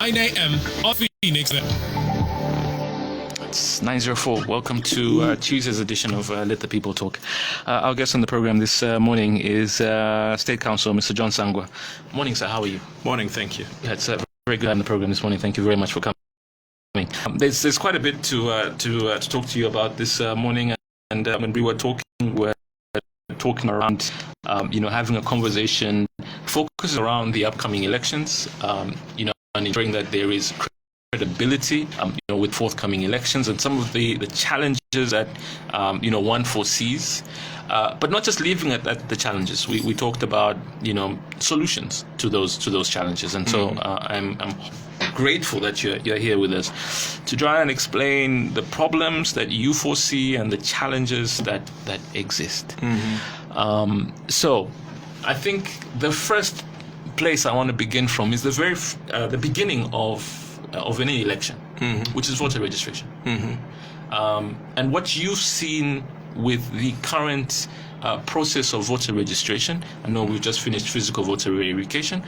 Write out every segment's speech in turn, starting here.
9 a.m. on Phoenix. It's 9:04. Welcome to Tuesday's edition of Let the People Talk. Our guest on the program this morning is State Council, Mr. John Sangwa. Morning, sir. How are you? Morning, thank you. Yeah, it's very good on the program this morning. Thank you very much for coming. There's quite a bit to talk to you about this morning, and when we were talking around, having a conversation focused around the upcoming elections, and ensuring that there is credibility, with forthcoming elections and some of the challenges that, one foresees, but not just leaving it at the challenges. We talked about, solutions to those challenges, and so I'm grateful that you're here with us to try and explain the problems that you foresee and the challenges that exist. So I think the first place I want to begin from is the beginning of any election, which is voter registration. And what you've seen with the current process of voter registration. I know we've just finished physical voter verification,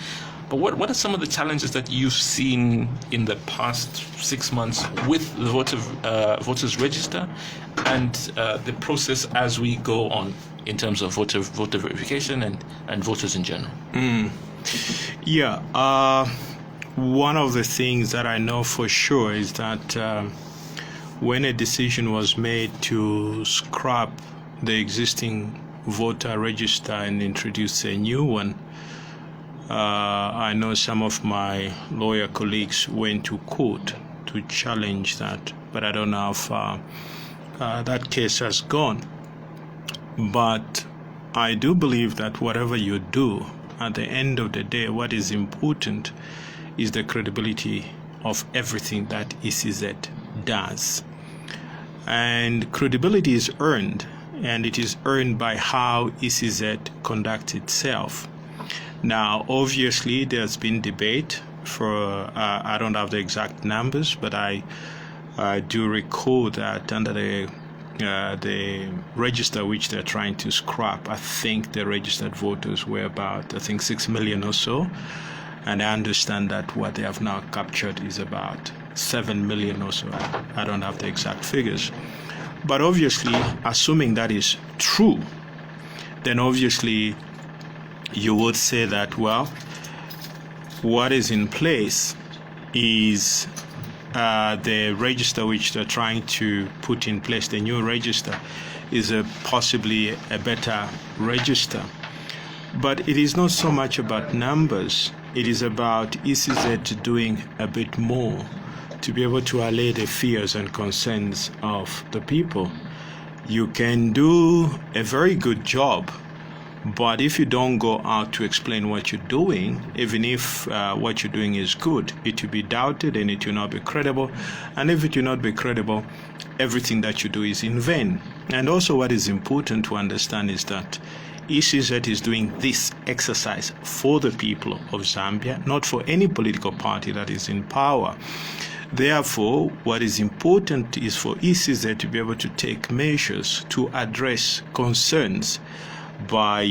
but what are some of the challenges that you've seen in the past 6 months with the voters register and the process as we go on in terms of voter verification and voters in general? One of the things that I know for sure is that when a decision was made to scrap the existing voter register and introduce a new one, I know some of my lawyer colleagues went to court to challenge that, but I don't know how far that case has gone. But I do believe that whatever you do, at the end of the day, what is important is the credibility of everything that ECZ does. And credibility is earned, and it is earned by how ECZ conducts itself. Now, obviously, there's been debate for, I don't have the exact numbers, but I do recall that under the register which they're trying to scrap, I think the registered voters were about, 6 million or so. And I understand that what they have now captured is about 7 million or so. I don't have the exact figures. But obviously, assuming that is true, then obviously you would say that, well, what is in place is the register which they're trying to put in place, the new register, is possibly a better register. But it is not so much about numbers. It is about ECZ doing a bit more to be able to allay the fears and concerns of the people. You can do a very good job, but if you don't go out to explain what you're doing, even if what you're doing is good, it will be doubted and it will not be credible. And if it will not be credible, everything that you do is in vain. And also what is important to understand is that ECZ is doing this exercise for the people of Zambia, not for any political party that is in power. Therefore, what is important is for ECZ to be able to take measures to address concerns by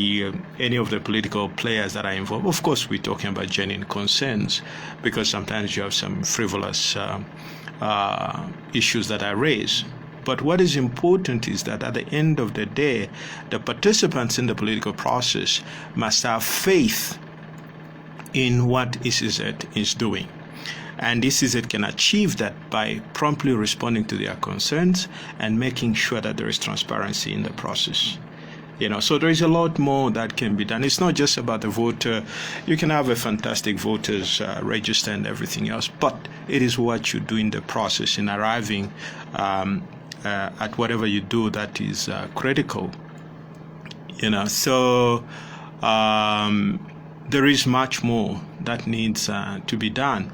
any of the political players that are involved. Of course, we're talking about genuine concerns, because sometimes you have some frivolous issues that are raised. But what is important is that at the end of the day, the participants in the political process must have faith in what ECZ is doing. And ECZ can achieve that by promptly responding to their concerns and making sure that there is transparency in the process. So there is a lot more that can be done. It's not just about the voter. You can have a fantastic voters register and everything else, but it is what you do in the process in arriving at whatever you do that is critical. So there is much more that needs to be done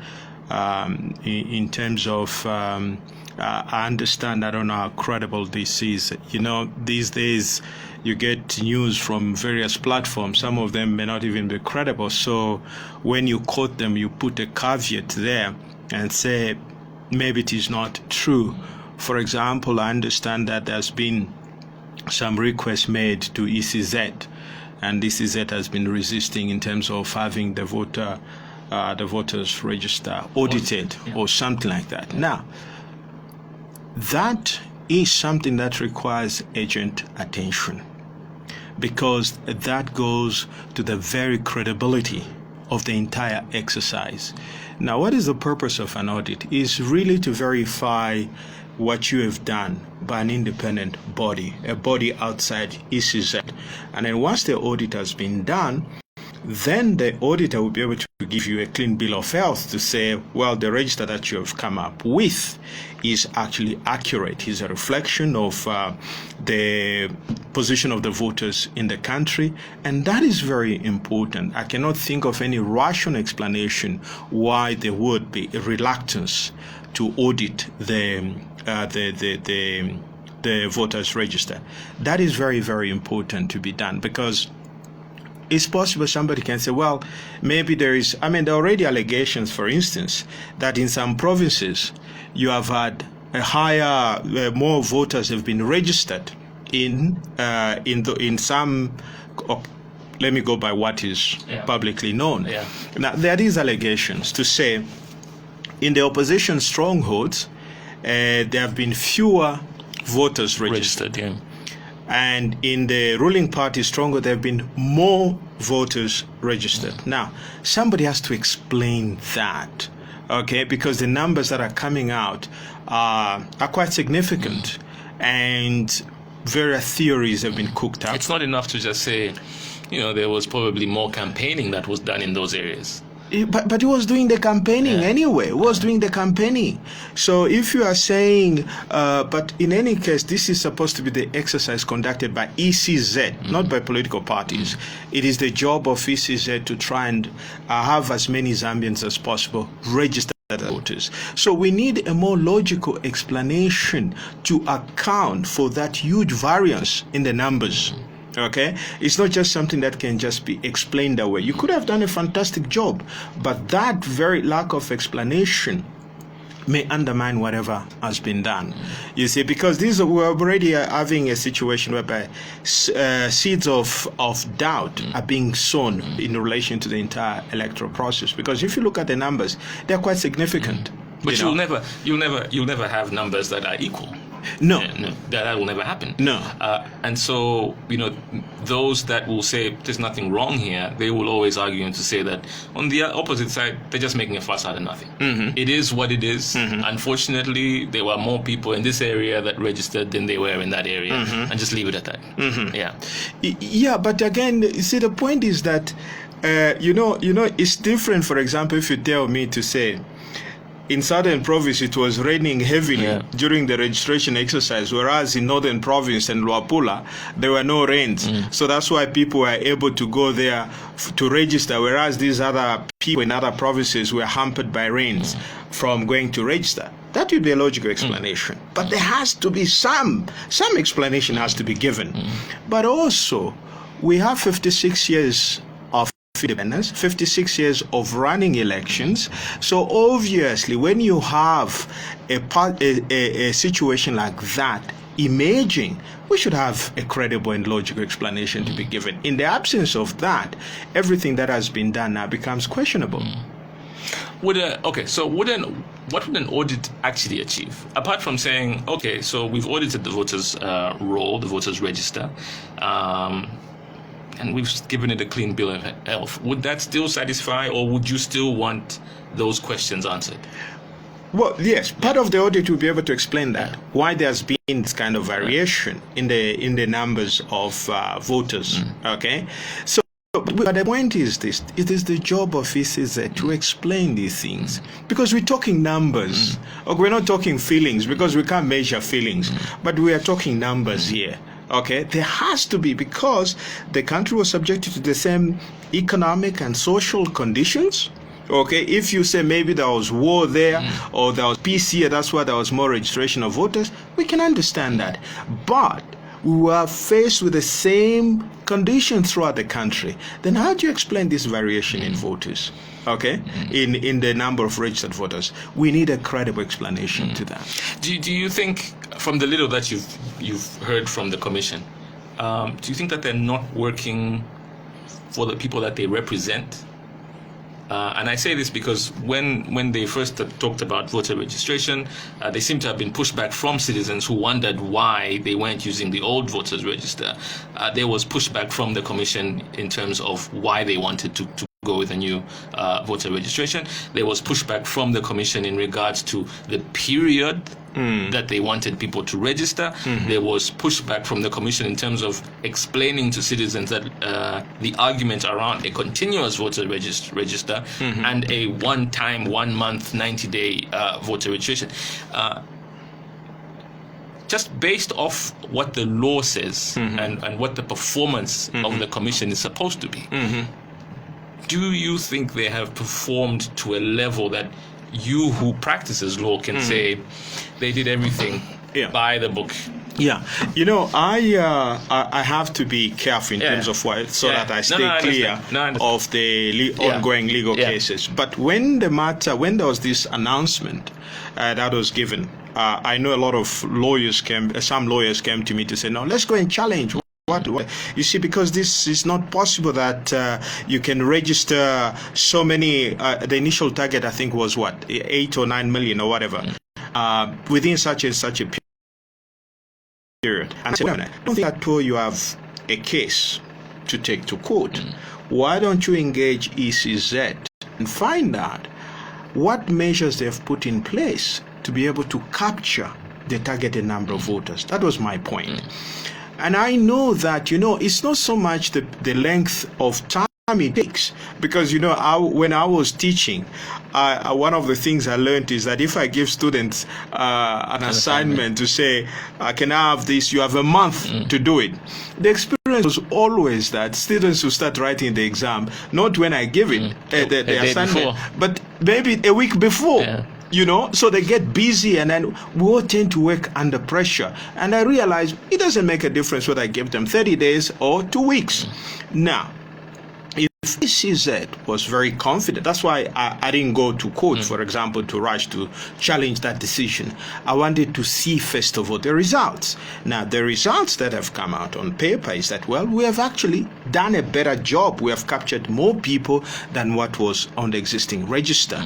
in terms of I understand, I don't know how credible this is. These days you get news from various platforms. Some of them may not even be credible. So when you quote them, you put a caveat there and say maybe it is not true. For example, I understand that there's been some requests made to ECZ, and ECZ has been resisting in terms of having the voter the voters register audited or something like that. Now, that is something that requires urgent attention, because that goes to the very credibility of the entire exercise. Now, what is the purpose of an audit? Is really to verify what you have done by an independent body, a body outside ECZ. And then once the audit has been done, then the auditor will be able to give you a clean bill of health to say, well, the register that you have come up with is actually accurate, is a reflection of the position of the voters in the country, and that is very important. I cannot think of any rational explanation why there would be a reluctance to audit the voters register. That is very, very important to be done, because it's possible somebody can say, well, maybe there are already allegations, for instance, that in some provinces you have had more voters have been registered in some. Let me go by what is publicly known. Yeah. Now, there are these allegations to say in the opposition strongholds, there have been fewer voters registered. Yeah. And in the ruling party stronghold, there have been more voters registered. Now, somebody has to explain that, okay? Because the numbers that are coming out are quite significant, and various theories have been cooked up. It's not enough to just say, there was probably more campaigning that was done in those areas. But he was doing the campaigning anyway. He was doing the campaigning. So if you are saying, but in any case, this is supposed to be the exercise conducted by ECZ, not by political parties. It is the job of ECZ to try and have as many Zambians as possible registered voters. So we need a more logical explanation to account for that huge variance in the numbers. Okay, it's not just something that can just be explained away. You could have done a fantastic job, but that very lack of explanation may undermine whatever has been done. You see, because we're already having a situation whereby seeds of doubt are being sown in relation to the entire electoral process. Because if you look at the numbers, they're quite significant. But you'll never have numbers that are equal. No, that will never happen. No, and so those that will say there's nothing wrong here, they will always argue and to say that on the opposite side, they're just making a fuss out of nothing. It is what it is. Unfortunately, there were more people in this area that registered than they were in that area, and just leave it at that. Yeah, but again, you see, the point is that it's different. For example, if you tell me to say, in southern province, it was raining heavily during the registration exercise, whereas in northern province and Luapula, there were no rains. So that's why people were able to go there to register, whereas these other people in other provinces were hampered by rains from going to register. That would be a logical explanation. But there has to be some explanation has to be given. But also, we have 56 years of independence, 56 years of running elections. So obviously, when you have a situation like that emerging, we should have a credible and logical explanation to be given. In the absence of that, everything that has been done now becomes questionable. What would an audit actually achieve? Apart from saying, okay, so we've audited the voters' roll, the voters' register, and we've given it a clean bill of health. Would that still satisfy, or would you still want those questions answered? Well, yes, part of the audit will be able to explain that, why there's been this kind of variation in the numbers of voters. Okay, so but the point is this: it is the job of ECZ to explain these things, because we're talking numbers. We're not talking feelings, because we can't measure feelings, but we are talking numbers here. Okay, there has to be, because the country was subjected to the same economic and social conditions. Okay, if you say maybe there was war there or there was peace here, that's why there was more registration of voters, we can understand that. But we were faced with the same conditions throughout the country. Then how do you explain this variation in voters? Okay, in the number of registered voters? We need a credible explanation to that. Do you think, from the little that you've heard from the commission, do you think that they're not working for the people that they represent? And I say this because when they first talked about voter registration, they seem to have been pushed back from citizens who wondered why they weren't using the old voters register. There was pushback from the commission in terms of why they wanted to go with a new voter registration. There was pushback from the commission in regards to the period that they wanted people to register. There was pushback from the commission in terms of explaining to citizens that the argument around a continuous voter register and a one-time, 1 month, 90-day voter registration. Just based off what the law says and what the performance of the commission is supposed to be, do you think they have performed to a level that you who practices law can say they did everything by the book? Yeah, I have to be careful in terms of what, so that I stay clear of the ongoing legal cases. But when there was this announcement that was given, I know a lot of some lawyers came to me to say, no, let's go and challenge. What? You see, because this is not possible that you can register so many. The initial target, I think, was 8 or 9 million or whatever, within such a period. And I said, I don't think at all you have a case to take to court. Why don't you engage ECZ and find out what measures they've put in place to be able to capture the targeted number of voters? That was my point. And I know that, it's not so much the length of time it takes, because, when I was teaching, one of the things I learned is that if I give students an assignment to say, can I have this, you have a month to do it. The experience was always that students will start writing the exam, not when I give it, the assignment, but maybe a week before. Yeah. So they get busy, and then we all tend to work under pressure. And I realize it doesn't make a difference whether I give them 30 days or 2 weeks. Now, if ECZ was very confident, that's why I didn't go to court, for example, to rush to challenge that decision. I wanted to see, first of all, the results. Now, the results that have come out on paper is that, we have actually done a better job. We have captured more people than what was on the existing register,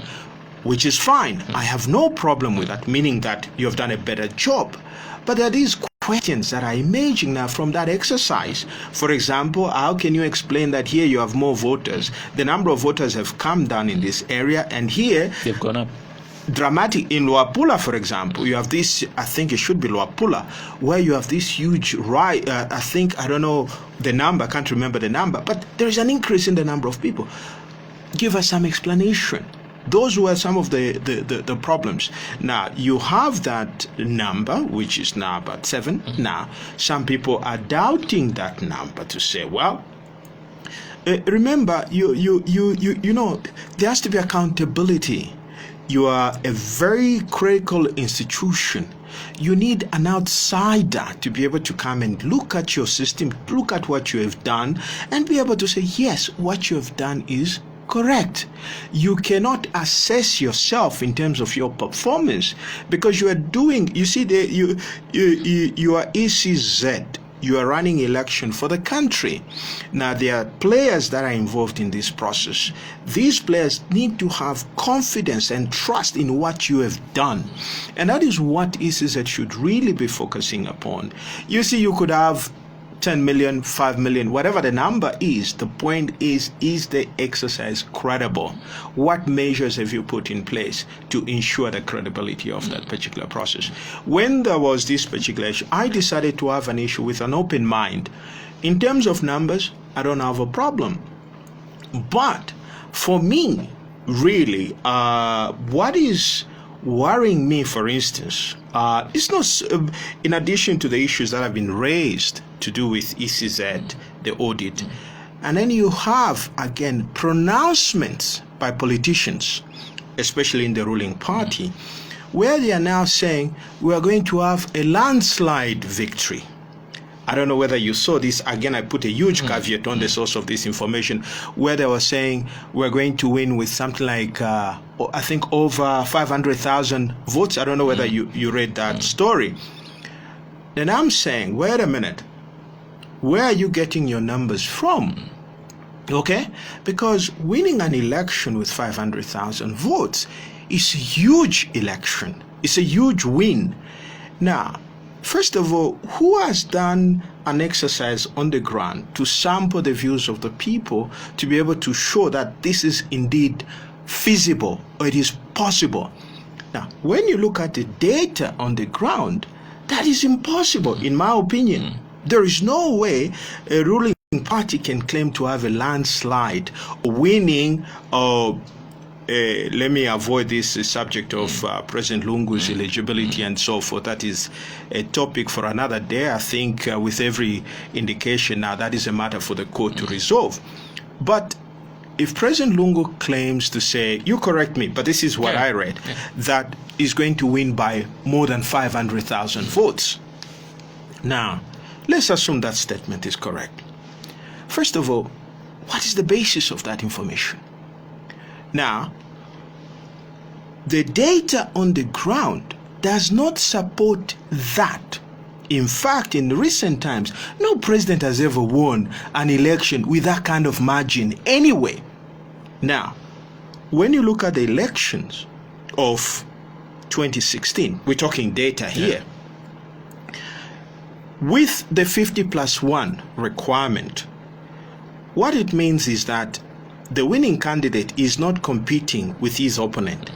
which is fine. I have no problem with that, meaning that you have done a better job. But there are these questions that are emerging now from that exercise. For example, how can you explain that here you have more voters? The number of voters have come down in this area, and here they've gone up. Dramatic. In Luapula, for example, you have this, I think it should be Luapula, where you have this huge rise. I don't know the number, I can't remember the number, but there is an increase in the number of people. Give us some explanation. Those were some of the problems. Now, you have that number, which is now about 7. Now, some people are doubting that number to say, remember, there has to be accountability. You are a very critical institution. You need an outsider to be able to come and look at your system, look at what you have done, and be able to say, yes, what you have done is correct. You cannot assess yourself in terms of your performance because you are doing, you see, you are ECZ. You are running election for the country. Now, there are players that are involved in this process. These players need to have confidence and trust in what you have done. And that is what ECZ should really be focusing upon. You see, you could have 10 million, 5 million, whatever the number is. The point is the exercise credible? What measures have you put in place to ensure the credibility of that particular process? When there was this particular issue, I decided to have an issue with an open mind. In terms of numbers, I don't have a problem. But for me, really, what is worrying me, for instance, it's not, in addition to the issues that have been raised to do with ECZ, the audit, and then you have, again, pronouncements by politicians, especially in the ruling party, where they are now saying we are going to have a landslide victory. I don't know whether you saw this. Again, I put a huge caveat on the source of this information, where they were saying we're going to win with something like, I think, over 500,000 votes. I don't know whether you read that story. Then I'm saying, wait a minute. Where are you getting your numbers from? Okay? Because winning an election with 500,000 votes is a huge election. It's a huge win. Now, first of all, who has done an exercise on the ground to sample the views of the people to be able to show that this is indeed feasible or it is possible? Now, when you look at the data on the ground, that is impossible, in my opinion. There is no way a ruling party can claim to have a landslide winning or let me avoid this subject of President Lungu's eligibility and so forth. That is a topic for another day. I think with every indication now, that is a matter for the court to resolve. But if President Lungu claims to say, you correct me, but this is what I read, that is going to win by more than 500,000 votes. Now, let's assume that statement is correct. First of all, what is the basis of that information? Now, the data on the ground does not support that. In fact, in recent times, no president has ever won an election with that kind of margin anyway. Now, when you look at the elections of 2016, we're talking data here, with the 50+1 requirement, what it means is that the winning candidate is not competing with his opponent.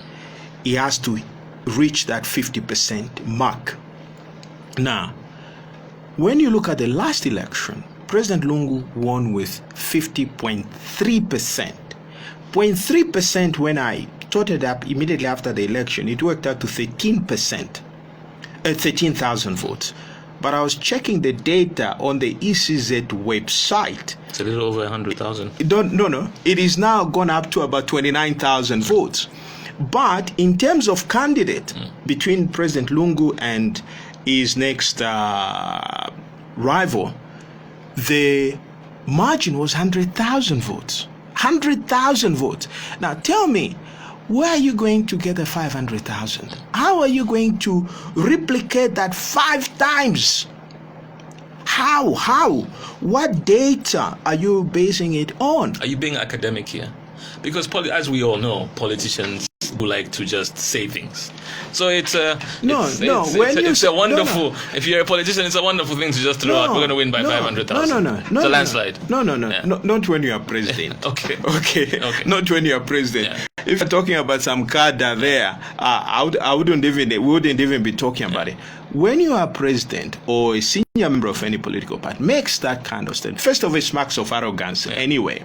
He has to reach that 50% mark. Now, when you look at the last election, President Lungu won with 50.3%. 0.3% when I totted up immediately after the election, it worked out to 13%, 13,000 votes. But I was checking the data on the ECZ website. It's a little over 100,000. No. It is now gone up to about 29,000 votes. But in terms of candidate between President Lungu and his next rival, the margin was 100,000 votes. 100,000 votes. Now tell me, where are you going to get the 500,000? How are you going to replicate that 5 times? How? What data are you basing it on? Are you being academic here? Because as we all know, politicians who like to just say things. So it's a wonderful. If you're a politician, it's a wonderful thing to just throw out. We're going to win by 500,000. No. It's a landslide. No. Not when you are president. Okay. Not when you are president. Yeah. If you're talking about some cadre there, we wouldn't even be talking about it. When you are president or a senior member of any political party makes that kind of statement, first of all, it smacks of arrogance anyway.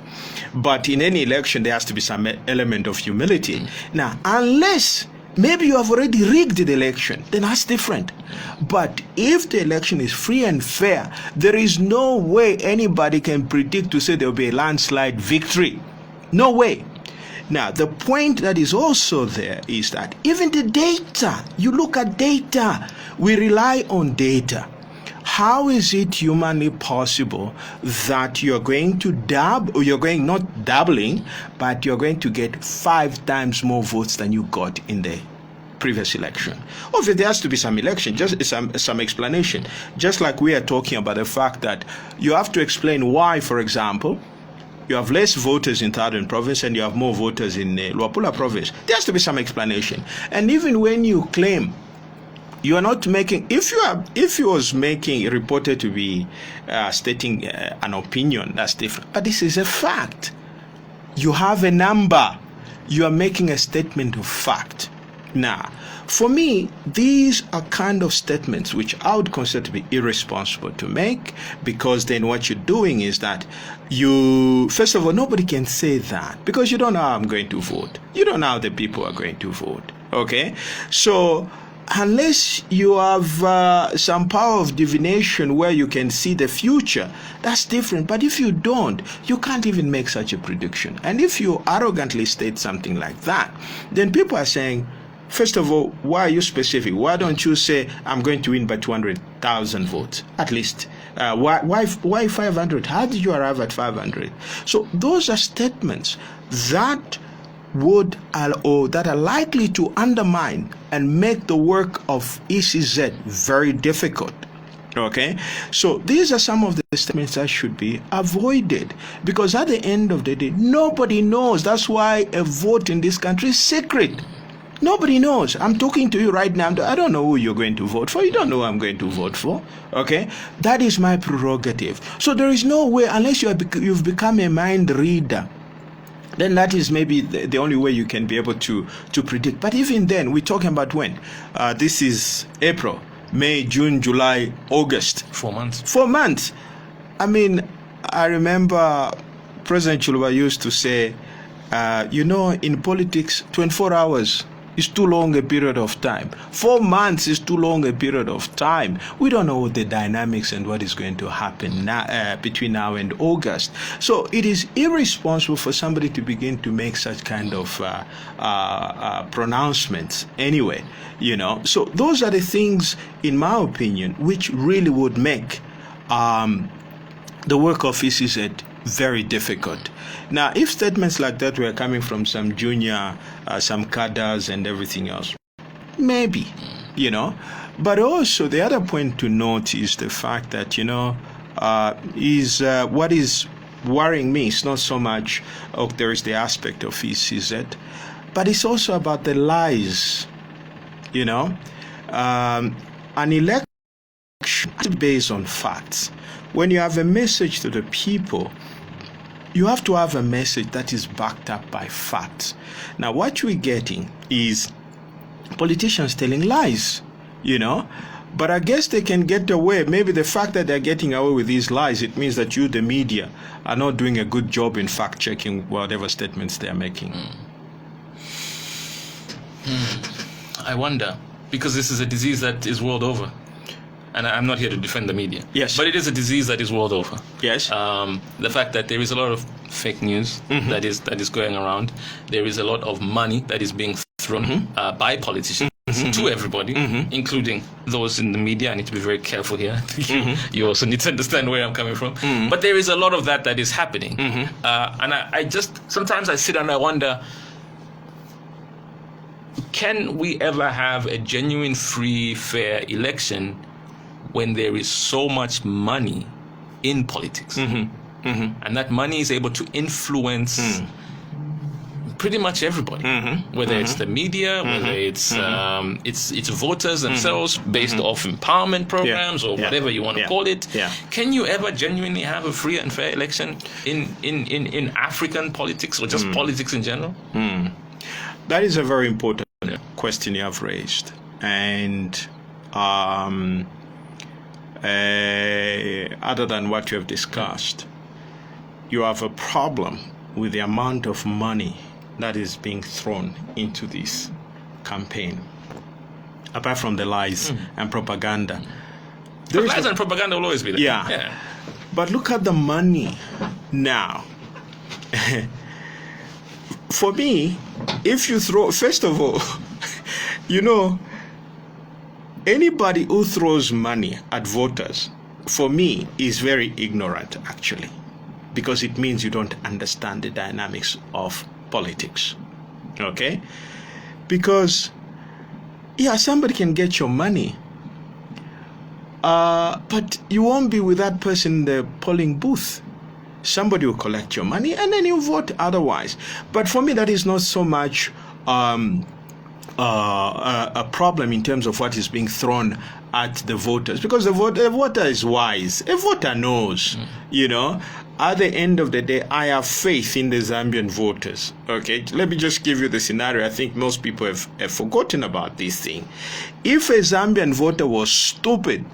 But in any election, there has to be some element of humility. Now, unless maybe you have already rigged the election, then that's different. But if the election is free and fair, there is no way anybody can predict to say there will be a landslide victory. No way. Now, the point that is also there is that even the data, you look at data, we rely on data. How is it humanly possible that you're going to not doubling, but you're going to get 5 times more votes than you got in the previous election? Obviously, there has to be some some explanation. Just like we are talking about the fact that you have to explain why, for example, you have less voters in Southern Province and you have more voters in Luapula Province. There has to be some explanation. And even when you claim you are not making, if you was reported to be stating an opinion, that's different. But this is a fact. You have a number. You are making a statement of fact. Now, for me, these are kind of statements which I would consider to be irresponsible to make, because then what you're doing is that first of all, nobody can say that because you don't know how I'm going to vote. You don't know how the people are going to vote. Okay? So, unless you have some power of divination where you can see the future, that's different. But if you don't, you can't even make such a prediction. And if you arrogantly state something like that, then people are saying, first of all, why are you specific? Why don't you say, I'm going to win by 200,000 votes, at least? Why 500? How did you arrive at 500? So those are statements that that are likely to undermine and make the work of ECZ very difficult. Okay, so these are some of the statements that should be avoided, because at the end of the day, nobody knows. That's why a vote in this country is secret. Nobody knows. I'm talking to you right now. I don't know who you're going to vote for. You don't know who I'm going to vote for. Okay, that is my prerogative. So there is no way, unless you've become a mind reader, then that is maybe the only way you can be able to predict. But even then, we're talking about when? This is April, May, June, July, August. 4 months. 4 months. I mean, I remember President Chiluba used to say, in politics, 24 hours is too long a period of time. 4 months is too long a period of time. We don't know the dynamics and what is going to happen between now and August. So it is irresponsible for somebody to begin to make such kind of pronouncements anyway, So those are the things, in my opinion, which really would make the work of ECZ very difficult. Now, if statements like that were coming from some junior, some cadres and everything else, maybe, But also, the other point to note is the fact that, what is worrying me is not so much, there is the aspect of ECZ, but it's also about the lies, An election is based on facts. When you have a message to the people, you have to have a message that is backed up by facts. Now, what we're getting is politicians telling lies, But I guess they can get away. Maybe the fact that they're getting away with these lies, it means that you, the media, are not doing a good job in fact-checking whatever statements they're making. I wonder, because this is a disease that is world over. And I'm not here to defend the media. Yes. But it is a disease that is world over. Yes. The fact that there is a lot of fake news that is going around. There is a lot of money that is being thrown by politicians to everybody, including those in the media. I need to be very careful here. You also need to understand where I'm coming from. But there is a lot of that is happening. And I just, sometimes I sit and I wonder, can we ever have a genuine, free, fair election when there is so much money in politics, and that money is able to influence pretty much everybody, whether it's the media, whether it's voters themselves, based off empowerment programs or whatever you want to call it. Can you ever genuinely have a free and fair election in African politics, or just politics in general? That is a very important question you have raised, and other than what you have discussed, you have a problem with the amount of money that is being thrown into this campaign, apart from the lies and propaganda. Lies and propaganda will always be there. Yeah. But look at the money now. For me, if you throw, first of all, anybody who throws money at voters, for me, is very ignorant, actually, because it means you don't understand the dynamics of politics, okay? Because, somebody can get your money, but you won't be with that person in the polling booth. Somebody will collect your money, and then you vote otherwise. But for me, that is not so much a problem in terms of what is being thrown at the voters, because the voter is wise. A voter knows, At the end of the day, I have faith in the Zambian voters. Okay, let me just give you the scenario. I think most people have forgotten about this thing. If a Zambian voter was stupid,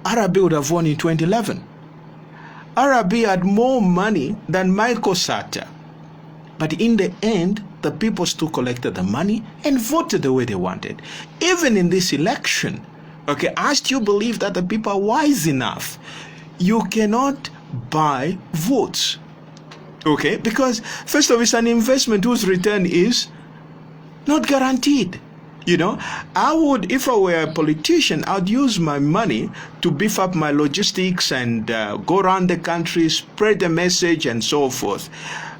Arabi would have won in 2011. Arabi had more money than Michael Sata. But in the end, the people still collected the money and voted the way they wanted. Even in this election, I still believe that the people are wise enough. You cannot buy votes, because first of all, it's an investment whose return is not guaranteed. I would, if I were a politician, I'd use my money to beef up my logistics and go around the country, spread the message and so forth.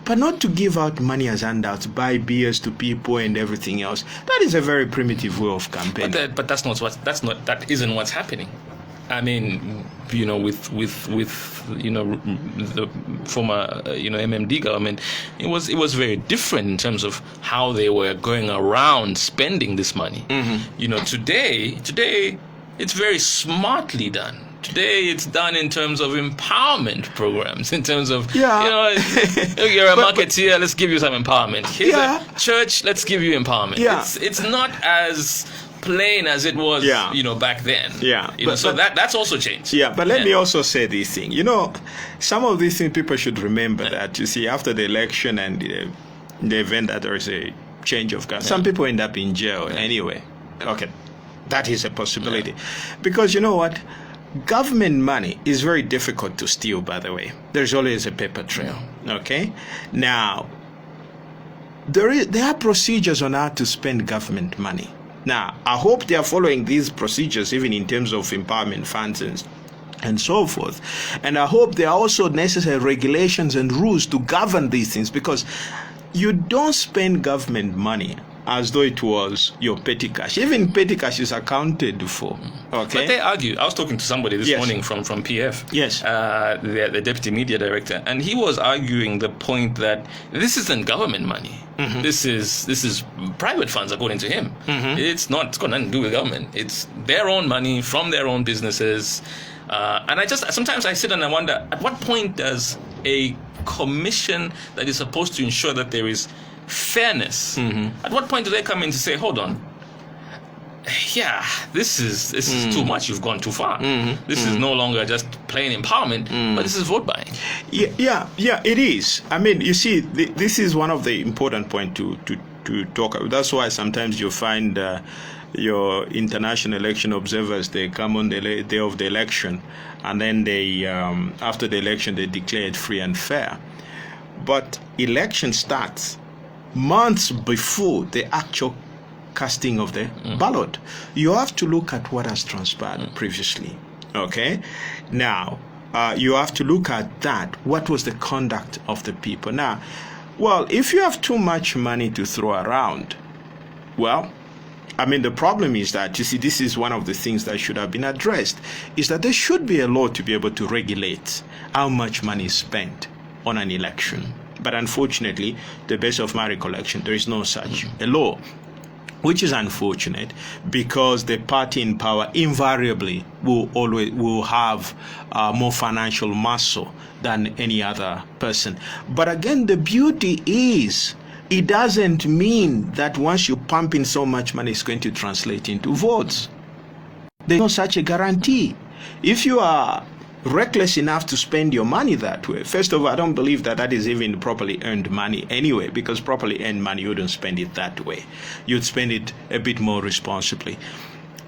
but not to give out money as handouts, buy beers to people and everything else. That is a very primitive way of campaigning. But that isn't what's happening. I mean, with the former MMD government, it was very different in terms of how they were going around spending this money. Today it's very smartly done. Today it's done in terms of empowerment programs, in terms of you're a marketeer, let's give you some empowerment. Here's a church, let's give you empowerment. Yeah. It's not as plain as it was back then. That's also changed. But let me also say this thing. Some of these things people should remember that, you see, after the election and the event that there is a change of government, some people end up in jail anyway. Okay, that is a possibility. Because you know what? Government money is very difficult to steal, by the way. There's always a paper trail. Okay? Now, there are procedures on how to spend government money. Now, I hope they are following these procedures, even in terms of empowerment funds and so forth. And I hope there are also necessary regulations and rules to govern these things, because you don't spend government money as though it was your petty cash. Even petty cash is accounted for. Okay. But they argue. I was talking to somebody this morning from PF. Yes. The deputy media director, and he was arguing the point that this isn't government money. Mm-hmm. This is private funds, according to him. Mm-hmm. It's got nothing to do with government. It's their own money from their own businesses. And sometimes I sit and I wonder, at what point does a commission that is supposed to ensure that there is fairness, at what point do they come in to say, hold on, this is too much, you've gone too far. This is no longer just plain empowerment, but this is vote buying. Yeah, it is. I mean, you see, this is one of the important points to talk about. That's why sometimes you find your international election observers, they come on the day of the election, and then they after the election they declare it free and fair. But election starts months before the actual casting of the ballot. You have to look at what has transpired previously. Okay? Now, you have to look at that. What was the conduct of the people? Now, well, if you have too much money to throw around, well, I mean, the problem is that, you see, this is one of the things that should have been addressed, is that there should be a law to be able to regulate how much money is spent on an election. But unfortunately, to the best of my recollection, there is no such a law, which is unfortunate, because the party in power invariably will have more financial muscle than any other person. But again, the beauty is, it doesn't mean that once you pump in so much money, it's going to translate into votes. There's no such a guarantee. If you are reckless enough to spend your money that way, first of all, I don't believe that is even properly earned money anyway, because properly earned money, you wouldn't spend it that way. You'd spend it a bit more responsibly.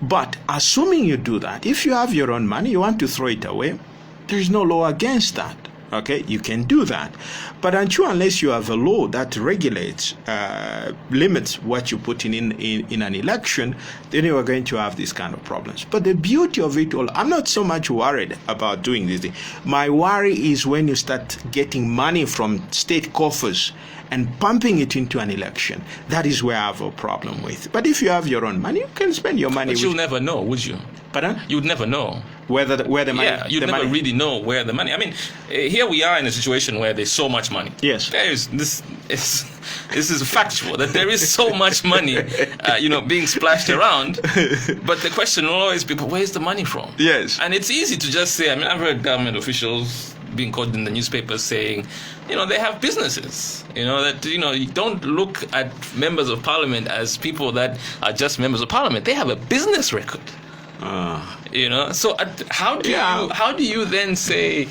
But assuming you do that, if you have your own money, you want to throw it away, there is no law against that. Okay, you can do that. But unless you have a law that regulates, limits what you put in an election, then you are going to have these kind of problems. But the beauty of it all, I'm not so much worried about doing this thing. My worry is when you start getting money from state coffers and pumping it into an election. That is where I have a problem with. But if you have your own money, you can spend your money. But you'll never know, would you? Pardon? You'd never know. Where the money? Yeah, you'd never really know where the money. I mean, here we are in a situation where there's so much money. Yes. This is factual that there is so much money, being splashed around. But the question will always be, where's the money from? Yes. And it's easy to just say. I mean, I've heard government officials being quoted in the newspapers saying, they have businesses. You don't look at members of parliament as people that are just members of parliament. They have a business record. So how do you then say,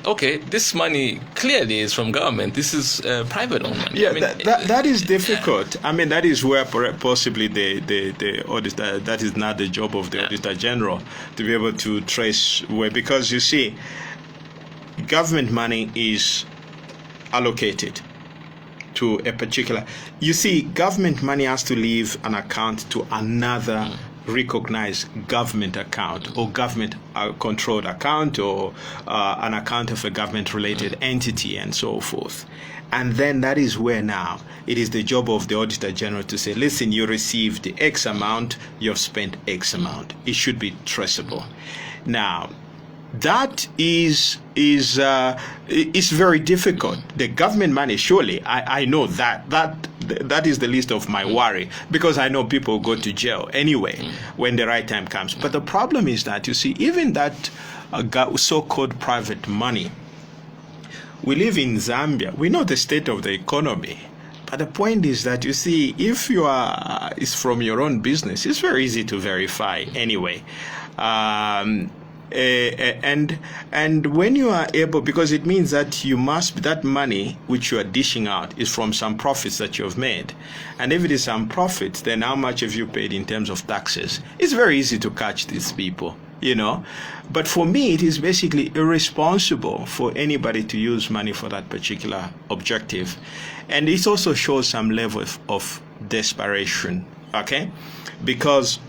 okay, this money clearly is from government, this is private owned money? Yeah, I mean, that is difficult. I mean, that is where possibly the auditor, that is not the job of the Auditor General, to be able to trace where, because you see, government money is allocated to a particular, you see, government money has to leave an account to another recognized government account, or government controlled account, or an account of a government related entity, and so forth. And then that is where now it is the job of the Auditor General to say, listen, you received X amount, you've spent X amount. It should be traceable. Now, that is very difficult. The government money, surely, I know that is the least of my worry, because I know people go to jail anyway when the right time comes. But the problem is that, you see, even that so-called private money, we live in Zambia, we know the state of the economy. But the point is that, you see, if you are, it's from your own business, it's very easy to verify anyway. And when you are able, because it means that you must, that money which you are dishing out is from some profits that you have made. And if it is some profits, then how much have you paid in terms of taxes? It's very easy to catch these people, you know. But for me, it is basically irresponsible for anybody to use money for that particular objective. And it also shows some level of desperation, okay? Because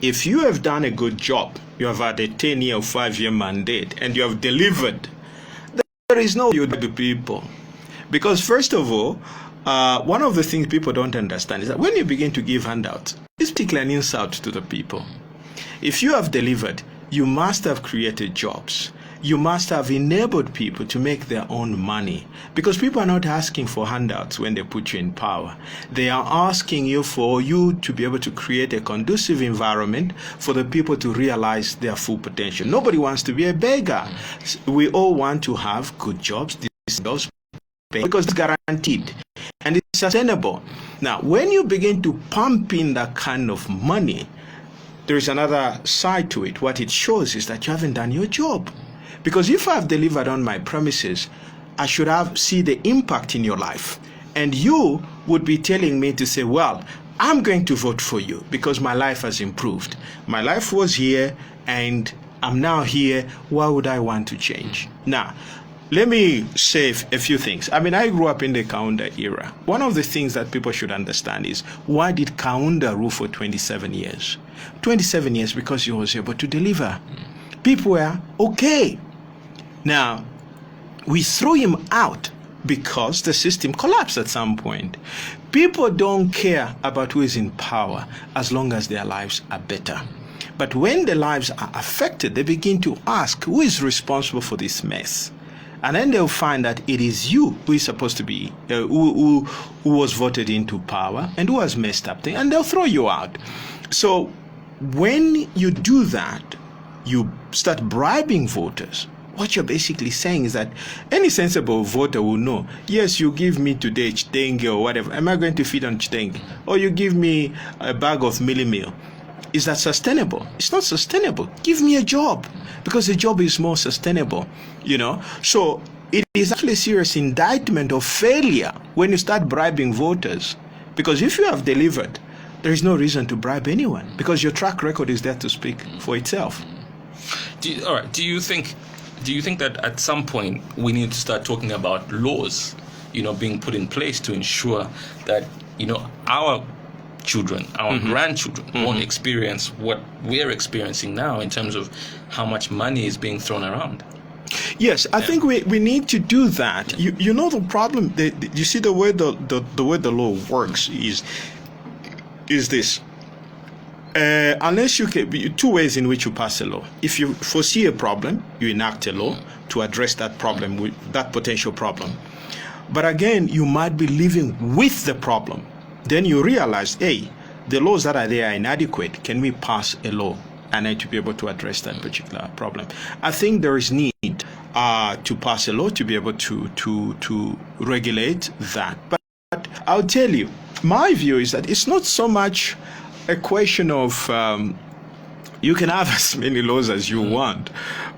if you have done a good job, you have had a 10-year or 5-year mandate, and you have delivered, there is no you to people. Because first of all, one of the things people don't understand is that when you begin to give handouts, it's particularly an insult to the people. If you have delivered, you must have created jobs. You must have enabled people to make their own money, because people are not asking for handouts when they put you in power. They are asking you for you to be able to create a conducive environment for the people to realize their full potential. Nobody wants to be a beggar. We all want to have good jobs, because it's guaranteed and it's sustainable. Now, when you begin to pump in that kind of money, there is another side to it. What it shows is that you haven't done your job. Because if I've delivered on my promises, I should have see the impact in your life. And you would be telling me to say, well, I'm going to vote for you because my life has improved. My life was here and I'm now here. Why would I want to change? Now, let me say a few things. I mean, I grew up in the Kaunda era. One of the things that people should understand is, why did Kaunda rule for 27 years? 27 years because he was able to deliver. People were okay. Now, we threw him out because the system collapsed at some point. People don't care about who is in power as long as their lives are better. But when the lives are affected, they begin to ask, who is responsible for this mess? And then they'll find that it is you who is supposed to be, who was voted into power and who has messed up things, and they'll throw you out. So when you do that, you start bribing voters. What you're basically saying is that any sensible voter will know, yes, you give me today chitenge or whatever. Am I going to feed on chitenge? Or you give me a bag of milli meal. Is that sustainable? It's not sustainable. Give me a job, because the job is more sustainable, you know. So it is actually a serious indictment of failure when you start bribing voters. Because if you have delivered, there is no reason to bribe anyone, because your track record is there to speak for itself. All right. Do you think that at some point we need to start talking about laws, you know, being put in place to ensure that, you know, our children, our grandchildren won't experience what we're experiencing now in terms of how much money is being thrown around? Yes, I think we need to do that. You know, the problem, you see, the way the way the law works is this. Unless you can, two ways in which you pass a law. If you foresee a problem, you enact a law to address that problem, with that potential problem. But again, you might be living with the problem. Then you realize, hey, the laws that are there are inadequate. Can we pass a law and then to be able to address that particular problem? I think there is need to pass a law to be able to regulate that. But I'll tell you, my view is that it's not so much a question of you can have as many laws as you want,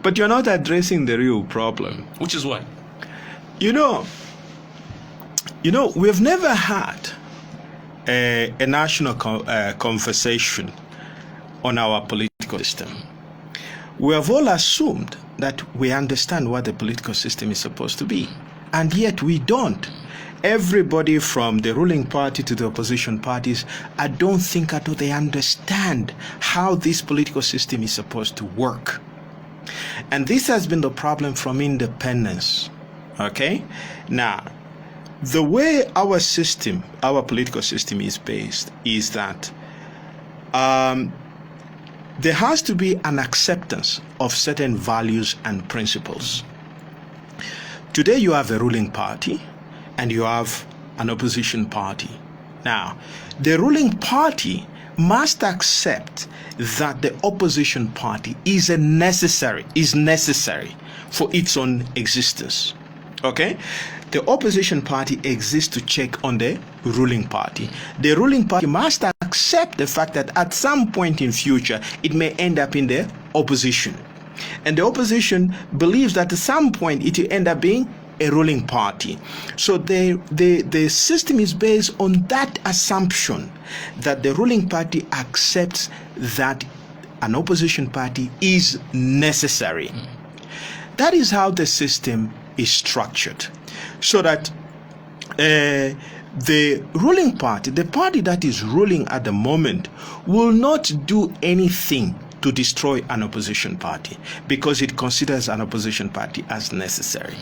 but you're not addressing the real problem. Which is why? You know, we've never had a national conversation on our political system. We have all assumed that we understand what the political system is supposed to be, and yet we don't. Everybody from the ruling party to the opposition parties, I don't think at all they understand how this political system is supposed to work. And this has been the problem from independence. Okay? Now, the way our system, our political system is based is that there has to be an acceptance of certain values and principles. Today you have a ruling party and you have an opposition party. Now, the ruling party must accept that the opposition party is necessary for its own existence. Okay? The opposition party exists to check on the ruling party. The ruling party must accept the fact that at some point in future it may end up in the opposition. And the opposition believes that at some point it will end up being a ruling party. So the system is based on that assumption that the ruling party accepts that an opposition party is necessary. That is how the system is structured. So that the ruling party, the party that is ruling at the moment, will not do anything to destroy an opposition party because it considers an opposition party as necessary.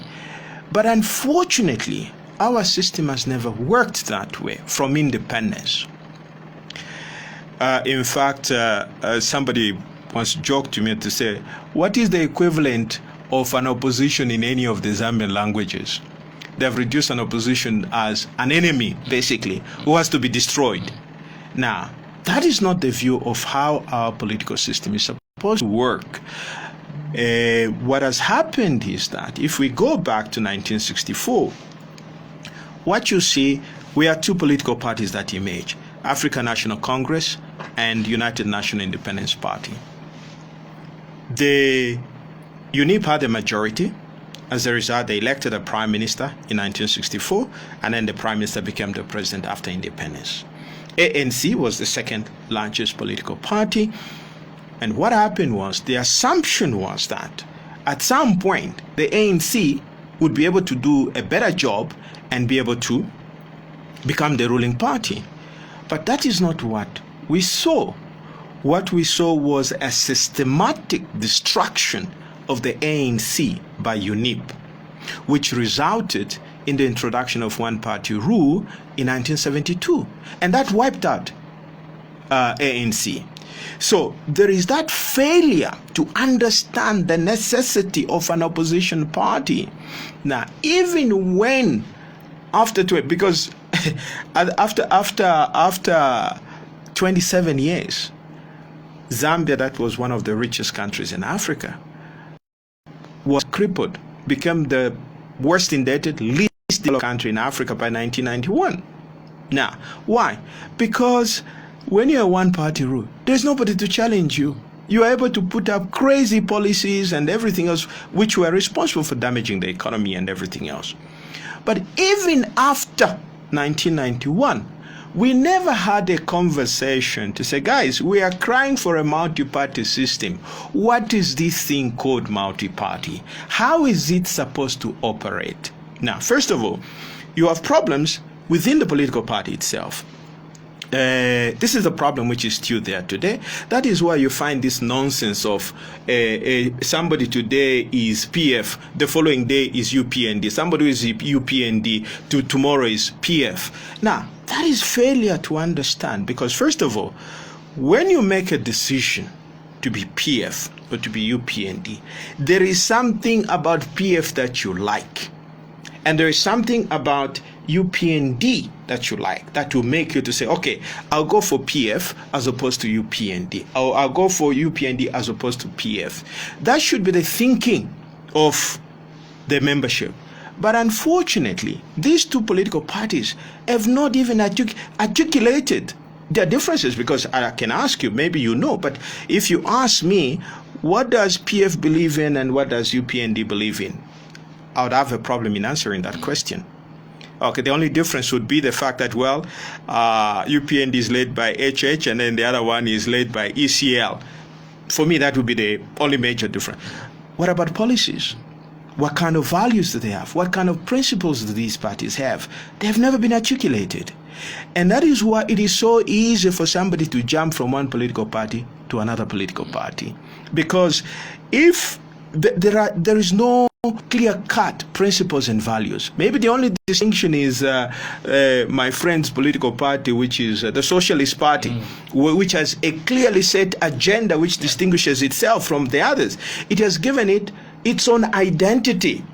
But unfortunately, our system has never worked that way from independence. In fact, somebody once joked to me to say, what is the equivalent of an opposition in any of the Zambian languages? They've reduced an opposition as an enemy, basically, who has to be destroyed. Now, that is not the view of how our political system is supposed to work. What has happened is that if we go back to 1964, what you see, we have two political parties that emerge: African National Congress and United National Independence Party. The UNIP had a majority. As a result, they elected a prime minister in 1964, and then the prime minister became the president after independence. ANC was the second largest political party. And what happened was, the assumption was that at some point the ANC would be able to do a better job and be able to become the ruling party. But that is not what we saw. What we saw was a systematic destruction of the ANC by UNIP, which resulted in the introduction of one-party rule in 1972. And that wiped out ANC. So there is that failure to understand the necessity of an opposition party. Now, even when after 27 years, Zambia, that was one of the richest countries in Africa, was crippled, became the worst indebted, least developed country in Africa by 1991. Now, why? Because when you're a one-party rule, there's nobody to challenge you. You are able to put up crazy policies and everything else, which were responsible for damaging the economy and everything else. But even after 1991, we never had a conversation to say, guys, we are crying for a multi-party system. What is this thing called multi-party? How is it supposed to operate? Now, first of all, you have problems within the political party itself. This is a problem which is still there today. That is why you find this nonsense of somebody today is PF, the following day is UPND. Somebody who is UPND tomorrow is PF. Now, that is failure to understand, because first of all, when you make a decision to be PF or to be UPND, there is something about PF that you like, and there is something about UPND that you like, that will make you to say, okay, I'll go for PF as opposed to UPND, or I'll go for UPND as opposed to PF. That should be the thinking of the membership. But unfortunately, these two political parties have not even articulated their differences, because I can ask you, maybe you know, but if you ask me, what does PF believe in and what does UPND believe in? I would have a problem in answering that question. Okay, the only difference would be the fact that, well, UPND is led by HH and then the other one is led by ECL. For me, that would be the only major difference. What about policies? What kind of values do they have? What kind of principles do these parties have? They have never been articulated. And that is why it is so easy for somebody to jump from one political party to another political party. Because if there is no clear-cut principles and values. Maybe the only distinction is my friend's political party, which is the Socialist Party, which has a clearly set agenda which distinguishes itself from the others. It has given it its own identity.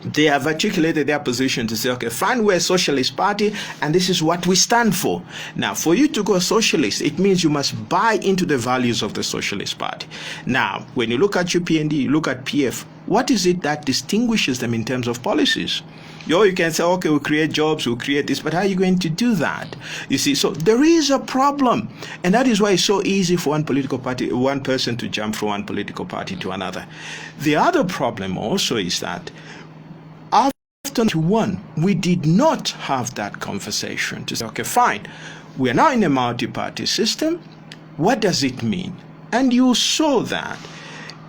They have articulated their position to say, okay, fine, we're a socialist party, and this is what we stand for. Now, for you to go socialist, it means you must buy into the values of the socialist party. Now, when you look at UPND, you look at PF, what is it that distinguishes them in terms of policies? You can say, okay, we'll create jobs, we'll create this, but how are you going to do that? You see, so there is a problem, and that is why it's so easy for one political party, one person to jump from one political party to another. The other problem also is that after we did not have that conversation to say, okay, fine, we are now in a multi-party system. What does it mean? And you saw that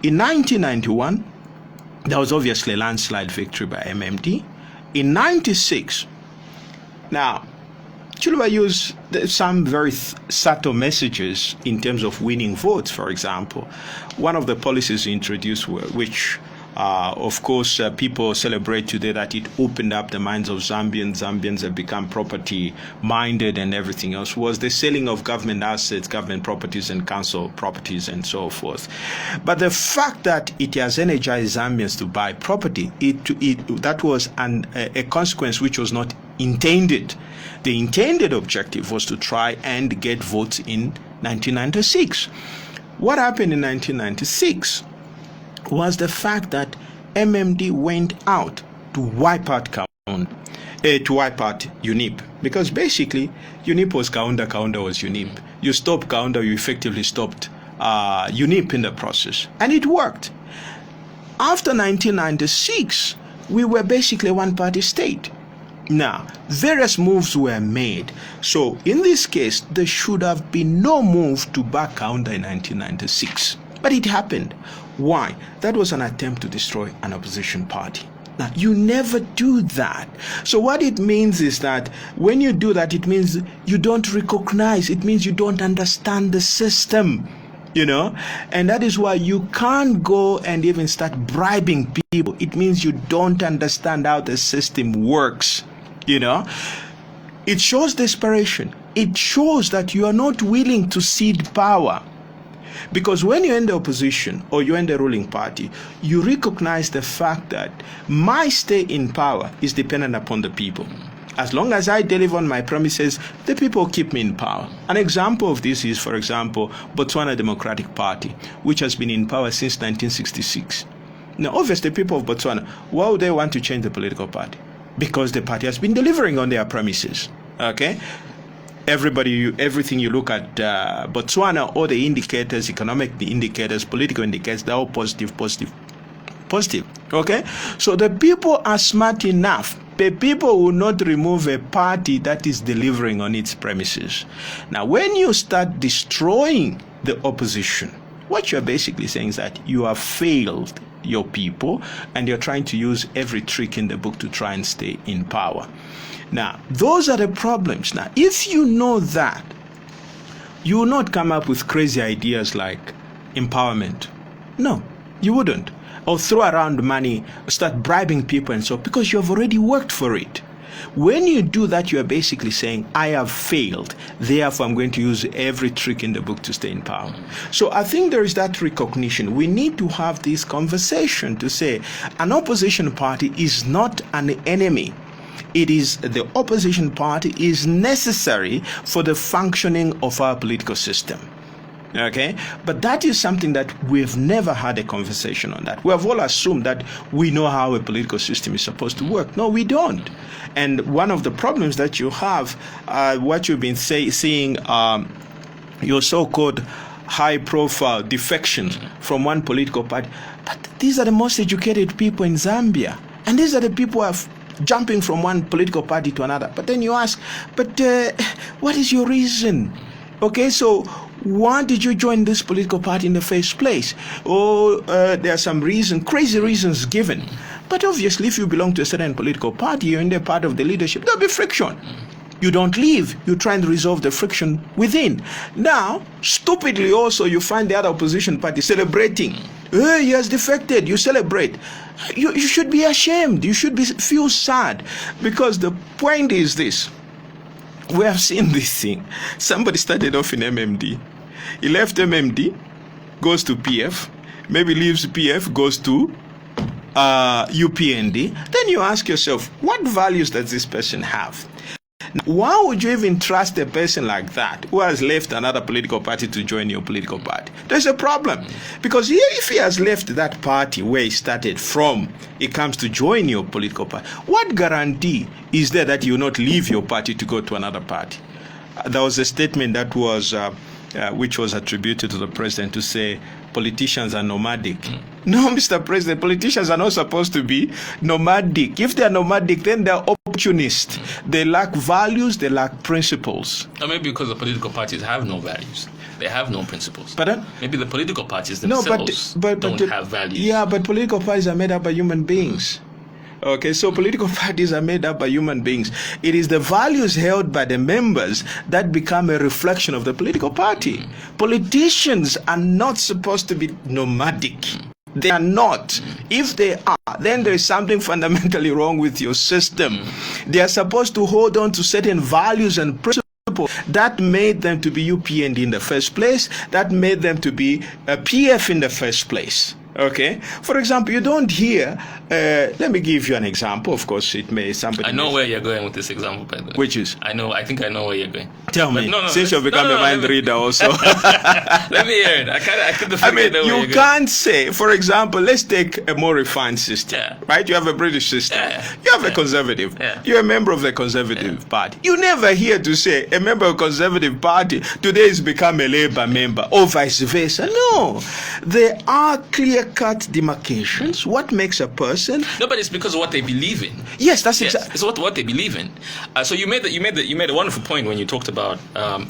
in 1991, there was obviously a landslide victory by MMD. In 96, now, Chiluba used some very subtle messages in terms of winning votes, for example. One of the policies introduced, which of course, people celebrate today, that it opened up the minds of Zambians. Zambians have become property-minded and everything else, was the selling of government assets, government properties and council properties and so forth. But the fact that it has energized Zambians to buy property, that was a consequence which was not intended. The intended objective was to try and get votes in 1996. What happened in 1996 was the fact that MMD went out to wipe out UNIP, because basically UNIP was Kaunda, Kaunda was UNIP. You stop Kaunda, you effectively stopped UNIP in the process, and it worked. After 1996, we were basically a one-party state. Now, various moves were made. So in this case, there should have been no move to back Kaunda in 1996. But it happened. Why? That was an attempt to destroy an opposition party. Now, you never do that. So what it means is that when you do that, it means you don't recognize, it means you don't understand the system, and that is why you can't go and even start bribing people. It means you don't understand how the system works, It shows desperation. It shows that you are not willing to cede power. Because when you're in the opposition or you're in the ruling party, you recognize the fact that my stay in power is dependent upon the people. As long as I deliver on my promises, the people keep me in power. An example of this is, for example, Botswana Democratic Party, which has been in power since 1966. Now, obviously, the people of Botswana, why would they want to change the political party? Because the party has been delivering on their promises. Okay? Everything you look at Botswana, all the indicators, economic indicators, political indicators, they're all positive. Okay? So the people are smart enough. The people will not remove a party that is delivering on its premises. Now, when you start destroying the opposition, what you're basically saying is that you have failed your people and you're trying to use every trick in the book to try and stay in power. Now, those are the problems. Now, if you know that, you will not come up with crazy ideas like empowerment. No, you wouldn't. Or throw around money, start bribing people and so, because you have already worked for it. When you do that, you are basically saying, I have failed, therefore I'm going to use every trick in the book to stay in power. So I think there is that recognition. We need to have this conversation to say an opposition party is not an enemy. It is the opposition party is necessary for the functioning of our political system. Okay, but that is something that we've never had a conversation on that. We have all assumed that we know how a political system is supposed to work. No, we don't. And one of the problems that you have, what you've been seeing, your so-called high-profile defections from one political party. But these are the most educated people in Zambia, and these are the people who have jumping from one political party to another. But then you ask, what is your reason? Okay, so why did you join this political party in the first place? There are some crazy reasons given. But obviously, if you belong to a certain political party, you're in the part of the leadership, there'll be friction. You don't leave. You try and resolve the friction within. Now, stupidly also, you find the other opposition party celebrating Hey, he has defected. You celebrate. You should be ashamed. You should feel sad, because the point is this. We have seen this thing. Somebody started off in MMD. He left MMD, goes to PF, maybe leaves PF, goes to UPND. Then you ask yourself, what values does this person have? Now, why would you even trust a person like that who has left another political party to join your political party? There's a problem. Because if he has left that party where he started from, it comes to join your political party, what guarantee is there that you will not leave your party to go to another party? There was a statement that was which was attributed to the president, to say politicians are nomadic. No, Mr. President, politicians are not supposed to be nomadic. If they are nomadic, then they are opportunists. They lack values, they lack principles. Or maybe because the political parties have no values. They have no principles. Pardon? Maybe the political parties themselves don't have values. Yeah, but political parties are made up by human beings. Okay, so political parties are made up by human beings. It is the values held by the members that become a reflection of the political party. Politicians are not supposed to be nomadic. They are not. If they are, then there is something fundamentally wrong with your system. They are supposed to hold on to certain values and principles that made them to be UPND in the first place, that made them to be a PF in the first place. Okay, for example, you don't hear. Let me give you an example. Of course, it may somebody. I know where you're going with this example, by the way. Which is? I think I know where you're going. Tell me. Since you've become a mind reader, also. Let me hear it. I mean, you can't say. For example, let's take a more refined system. Yeah. Right? You have a British system. Yeah. You have a Conservative. Yeah. You're a member of the Conservative Party. You never hear to say a member of the Conservative Party today has become a Labour member, or vice versa. No, there are clear-cut demarcations. What makes a person? No, but it's because of what they believe in. Yes, that's exactly. It's what they believe in. So you made a wonderful point when you talked about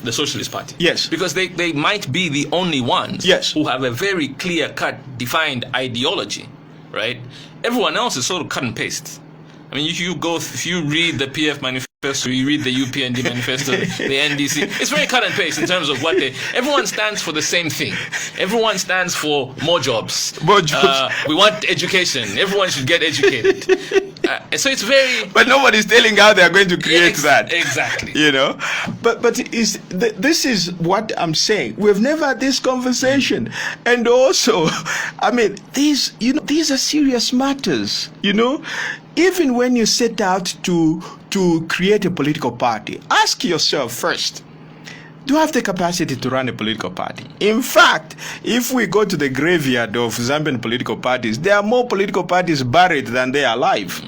the Socialist Party. Yes, because they might be the only ones. Yes. Who have a very clear-cut, defined ideology, right? Everyone else is sort of cut and paste. I mean, if you read the PF manifesto, you read the UPND manifesto, the NDC, it's very cut and paste in terms of what everyone stands for the same thing. Everyone stands for more jobs. More jobs. We want education. Everyone should get educated. So it's very. But nobody's telling how they are going to create that. Exactly. You know, but this is what I'm saying. We've never had this conversation, and also, I mean, these are serious matters. You know, even when you set out to create a political party, ask yourself first, do I have the capacity to run a political party? In fact, if we go to the graveyard of Zambian political parties, there are more political parties buried than they are alive.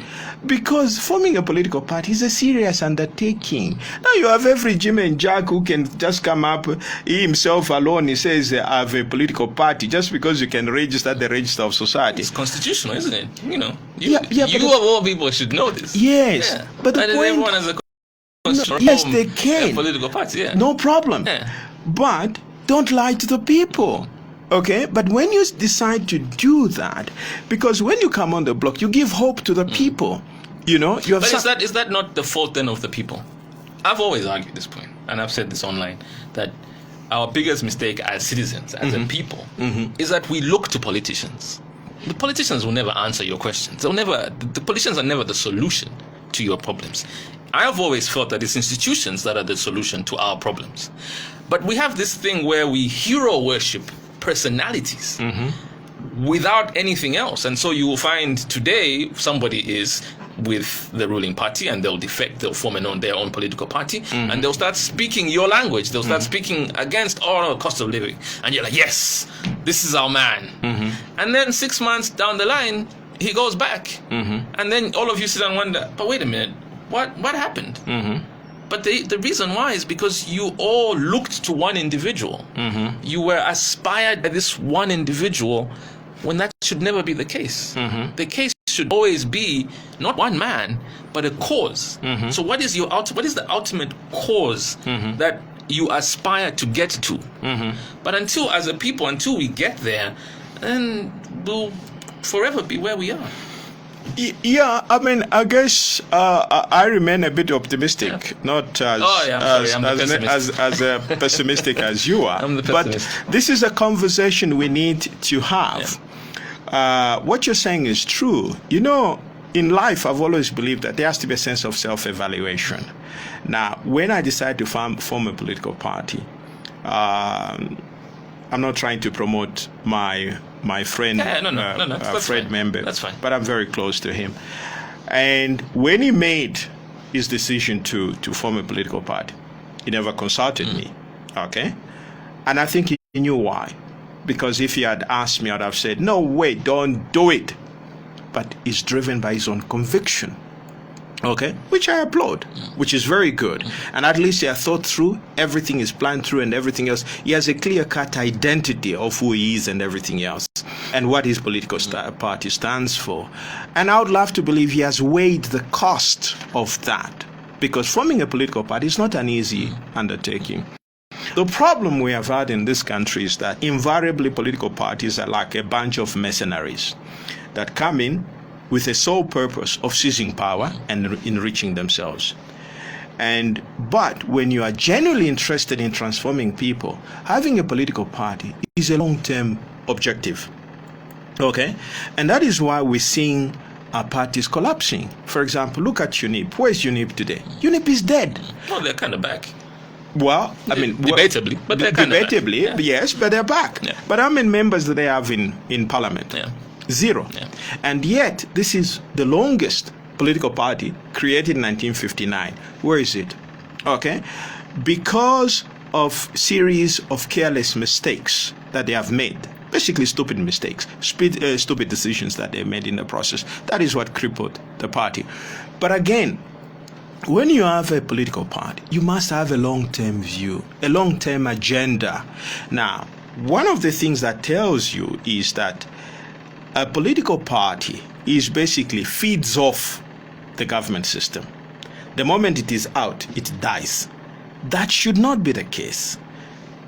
Because forming a political party is a serious undertaking. Now you have every Jim and Jack who can just come up, he himself alone, he says, I have a political party, just because you can register the Register of Society. It's constitutional, isn't it? You know, you of all people should know this. Yes, yeah. But the point, everyone has a constitutional yes, they can. Political party, yeah. No problem. Yeah. But don't lie to the people. Okay, but when you decide to do that, because when you come on the block, you give hope to the people. You know, you have. But is that not the fault then of the people? I've always argued this point, and I've said this online, that our biggest mistake as citizens, as a people, is that we look to politicians. The politicians will never answer your questions. The politicians are never the solution to your problems. I have always felt that it's institutions that are the solution to our problems. But we have this thing where we hero worship personalities without anything else. And so you will find today somebody is with the ruling party and they'll defect, they'll form their own political party, and they'll start speaking your language. They'll start speaking against all cost of living. And you're like, yes, this is our man. And then 6 months down the line, he goes back. And then all of you sit and wonder, but wait a minute, what happened? But the reason why is because you all looked to one individual. You were aspired by this one individual when that should never be the case. The case should always be not one man, but a cause. So what is the ultimate cause that you aspire to get to? But until we get there, then we'll forever be where we are. Yeah, I mean, I guess I remain a bit optimistic, not as pessimistic as you are. I'm the pessimist. But this is a conversation we need to have. what you're saying is true. You know, in life, I've always believed that there has to be a sense of self-evaluation. Now, when I decided to form a political party, I'm not trying to promote my friend, Fred Member. That's fine. But I'm very close to him. And when he made his decision to form a political party, he never consulted me. Okay? And I think he knew why. Because if he had asked me, I'd have said, no, wait, don't do it. But he's driven by his own conviction. Okay? Which I applaud, which is very good. And at least he has thought through, everything is planned through and everything else. He has a clear-cut identity of who he is and everything else, and what his political party stands for. And I would love to believe he has weighed the cost of that, because forming a political party is not an easy undertaking. The problem we have had in this country is that invariably political parties are like a bunch of mercenaries that come in with a sole purpose of seizing power and enriching themselves. But when you are genuinely interested in transforming people, having a political party is a long-term objective. Okay? And that is why we're seeing our parties collapsing. For example, look at UNIP. Where is UNIP today? UNIP is dead. Well, they're kind of back. Well, I mean, debatably, but they're kind of back. Debatably, yes, but they're back. Yeah. But how many members do they have in Parliament? Yeah. 0. Yeah. And yet, this is the longest political party created in 1959. Where is it? Okay? Because of series of careless mistakes that they have made. Basically stupid mistakes, stupid decisions that they made in the process. That is what crippled the party. But again, when you have a political party, you must have a long-term view, a long-term agenda. Now, one of the things that tells you is that a political party is basically feeds off the government system. The moment it is out, it dies. That should not be the case.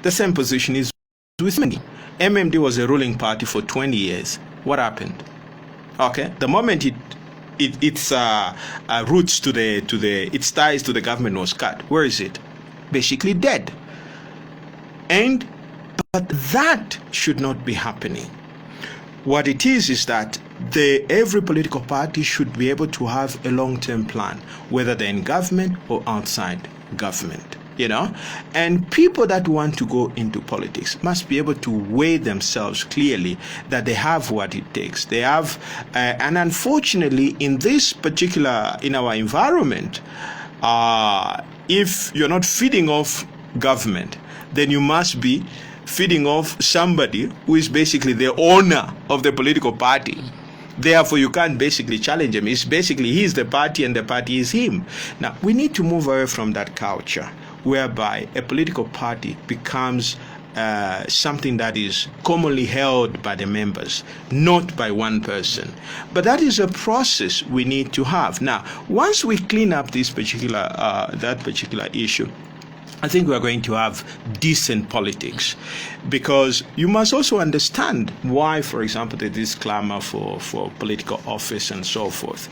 The same position is with MMD. MMD was a ruling party for 20 years. What happened? Okay, the moment its roots its ties to the government was cut. Where is it? Basically dead. But that should not be happening. What it is that every political party should be able to have a long-term plan, whether they're in government or outside government. And people that want to go into politics must be able to weigh themselves clearly that they have what it takes. They have, and unfortunately, in our environment, if you're not feeding off government, then you must be feeding off somebody who is basically the owner of the political party. Therefore, you can't basically challenge him. It's basically he's the party and the party is him. Now, we need to move away from that culture whereby a political party becomes something that is commonly held by the members, not by one person. But that is a process we need to have. Now, once we clean up this that particular issue, I think we are going to have decent politics, because you must also understand why, for example, there is clamor for political office and so forth.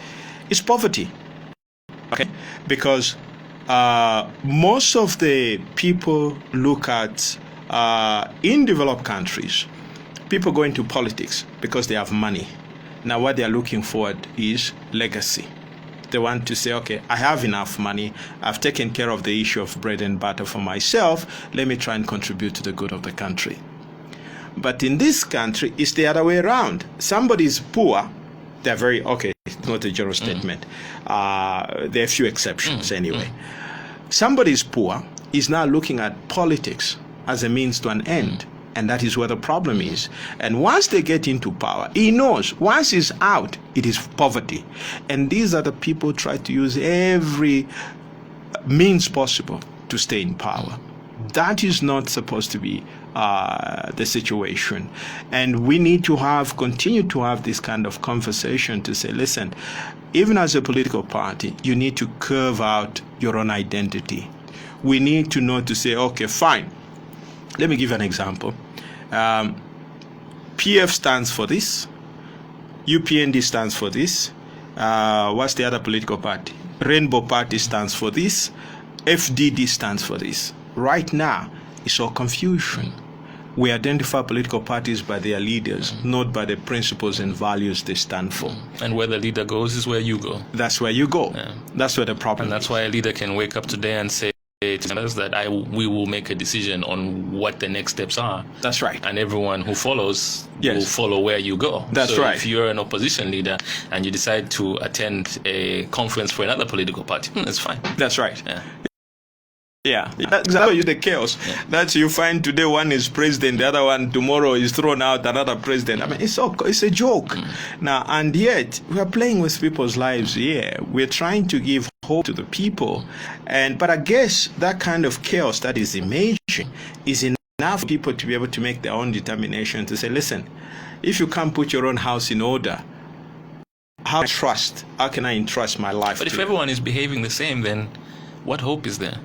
It's poverty. Okay? Because most of the people look at, in developed countries, people go into politics because they have money. Now what they are looking for is legacy. They want to say, okay, I have enough money. I've taken care of the issue of bread and butter for myself. Let me try and contribute to the good of the country. But in this country, it's the other way around. Somebody's poor. They're very, okay, not a general statement. There are a few exceptions anyway. Somebody's poor is now looking at politics as a means to an end. And that is where the problem is. And once they get into power, he knows once he's out, it is poverty. And these are the people who try to use every means possible to stay in power. That is not supposed to be the situation. And we need to continue to have this kind of conversation to say, listen, even as a political party, you need to curve out your own identity. We need to know to say, okay, fine. Let me give you an example. PF stands for this. UPND stands for this. What's the other political party? Rainbow Party stands for this. FDD stands for this. Right now, it's all confusion. We identify political parties by their leaders, not by the principles and values they stand for. And where the leader goes is where you go. That's where you go. Yeah. That's where the problem And that's is. why a leader can wake up today and say to members that we will make a decision on what the next steps are. That's right. And everyone who follows Yes. will follow where you go. That's so right. If you're an opposition leader and you decide to attend a conference for another political party, that's fine. That's right. Yeah. Yeah, that's exactly the chaos. Yeah. That you find today one is president, the other one tomorrow is thrown out, another president. I mean, it's a joke. Now, and yet we are playing with people's lives here. We're trying to give hope to the people, but I guess that kind of chaos that is emerging is enough for people to be able to make their own determination to say, listen, if you can't put your own house in order, how can I entrust my life But to if you? everyone is behaving the same, then what hope is there?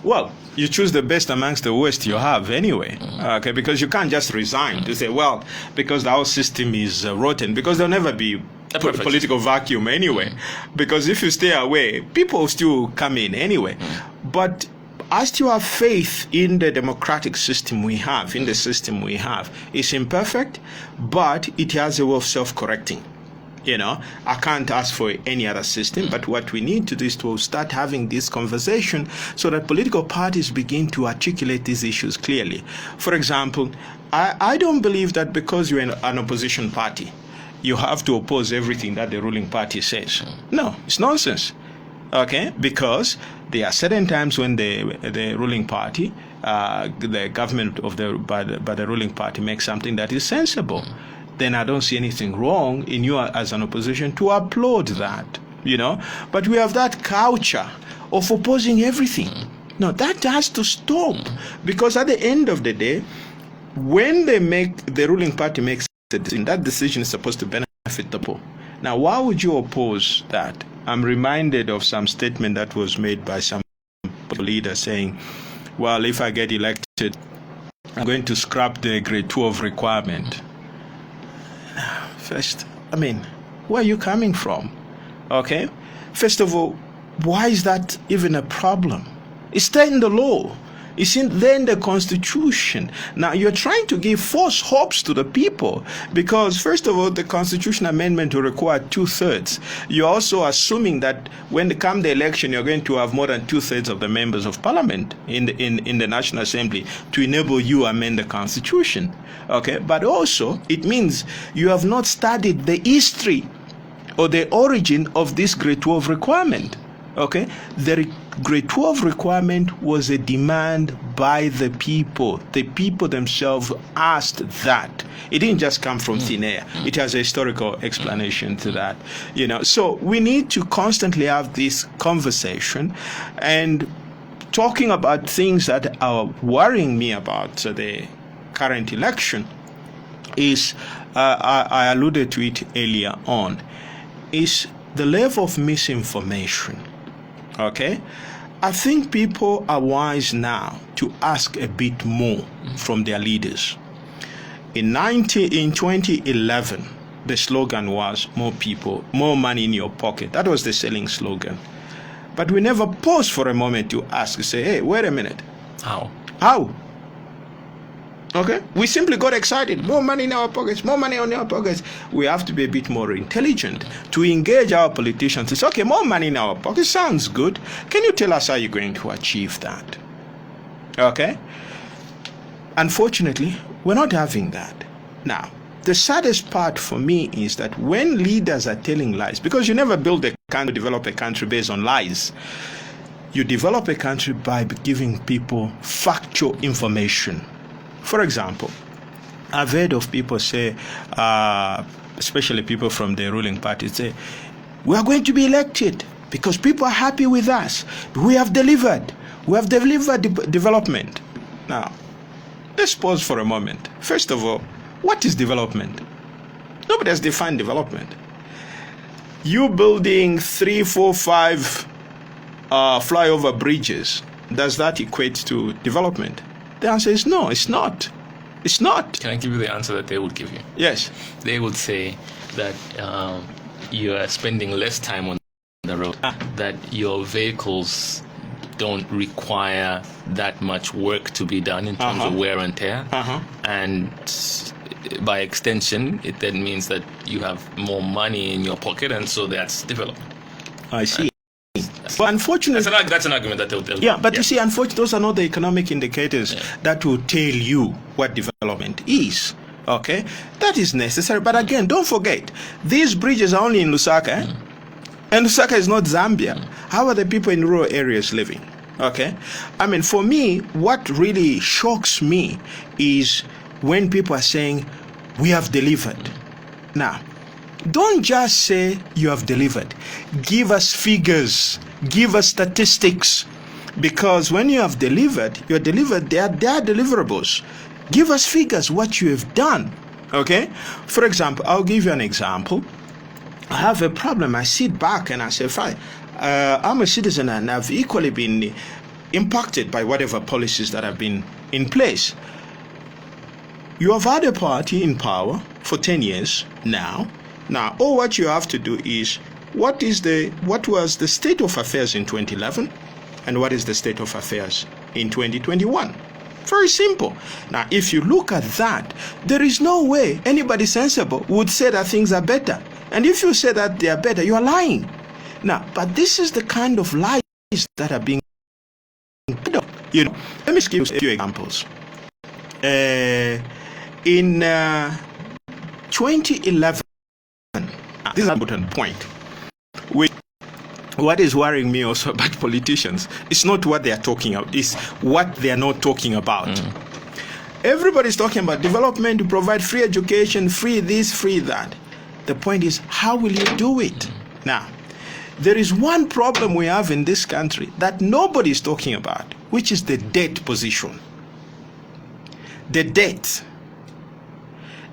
Well, you choose the best amongst the worst you have anyway, okay? Because you can't just resign to say, well, because our system is rotten, because there'll never be a political vacuum anyway. Because if you stay away, people still come in anyway. But I still have faith in the democratic system we have, in the system we have. It's imperfect, but it has a way of self-correcting. You know, I can't ask for any other system, but what we need to do is to start having this conversation so that political parties begin to articulate these issues clearly. For example, I don't believe that because you're an opposition party, you have to oppose everything that the ruling party says. No, it's nonsense. Okay, because there are certain times when the ruling party, the government by the ruling party makes something that is sensible. Then I don't see anything wrong in you as an opposition to applaud that, you know. But we have that culture of opposing everything. No, that has to stop, because at the end of the day, when the ruling party makes a decision, that decision is supposed to benefit the poor. Now, why would you oppose that? I'm reminded of some statement that was made by some leader saying, well, if I get elected, I'm going to scrap the grade 12 requirement. First, I mean, where are you coming from? Okay? First of all, why is that even a problem? It's there in the law. It's there in the Constitution. Now, you're trying to give false hopes to the people because, first of all, the Constitution amendment will require 2/3. You're also assuming that when they come the election, you're going to have more than 2/3 of the members of Parliament in the National Assembly to enable you to amend the Constitution. Okay, but also it means you have not studied the history or the origin of this grade 12 requirement. Okay, the grade 12 requirement was a demand by the people. The people themselves asked that. It didn't just come from thin air. It has a historical explanation to that. You know, so we need to constantly have this conversation and talking about things that are worrying me about the current election is, I alluded to it earlier on, is the level of misinformation. Okay? I think people are wise now to ask a bit more from their leaders. In 2011, the slogan was more people, more money in your pocket. That was the selling slogan. But we never paused for a moment to ask, say, hey, wait a minute. How? Okay? We simply got excited. More money in our pockets, more money in our pockets. We have to be a bit more intelligent to engage our politicians. It's okay, more money in our pockets sounds good. Can you tell us how you're going to achieve that? Okay? Unfortunately, we're not having that. Now, the saddest part for me is that when leaders are telling lies, because you never build a country, develop a country based on lies. You develop a country by giving people factual information. For example, I've heard of people say, especially people from the ruling party, say, we are going to be elected because people are happy with us. We have delivered. We have delivered development. Now, let's pause for a moment. First of all, what is development? Nobody has defined development. You building 3, 4, 5 flyover bridges, does that equate to development? The answer is no, it's not. It's not. Can I give you the answer that they would give you? Yes. They would say that you are spending less time on the road, that your vehicles don't require that much work to be done in terms of wear and tear. And by extension, it then means that you have more money in your pocket, and so that's development. I see. But unfortunately, that's an argument that they'll yeah, but you see, unfortunately, those are not the economic indicators that will tell you what development is. Okay, that is necessary. But again, don't forget, these bridges are only in Lusaka, and Lusaka is not Zambia. How are the people in rural areas living? Okay, I mean, for me, what really shocks me is when people are saying we have delivered. Now, don't just say you have delivered. Give us figures. Give us statistics. Because when you have delivered, you're delivered. They are deliverables. Give us figures, what you have done. Okay? For example, I'll give you an example. I have a problem. I sit back and I say, fine, I'm a citizen and I've equally been impacted by whatever policies that have been in place. You have had a party in power for 10 years now. Now, all what you have to do is, what was the state of affairs in 2011 and what is the state of affairs in 2021? Very simple. Now, if you look at that, there is no way anybody sensible would say that things are better. And if you say that they are better, you are lying. Now, but this is the kind of lies that are being, let me give you a few examples. In 2011, this is an important point. What is worrying me also about politicians is not what they are talking about, it's what they are not talking about. Everybody's talking about development to provide free education, free this, free that. The point is, how will you do it? Now, there is one problem we have in this country that nobody is talking about, which is the debt position. The debt.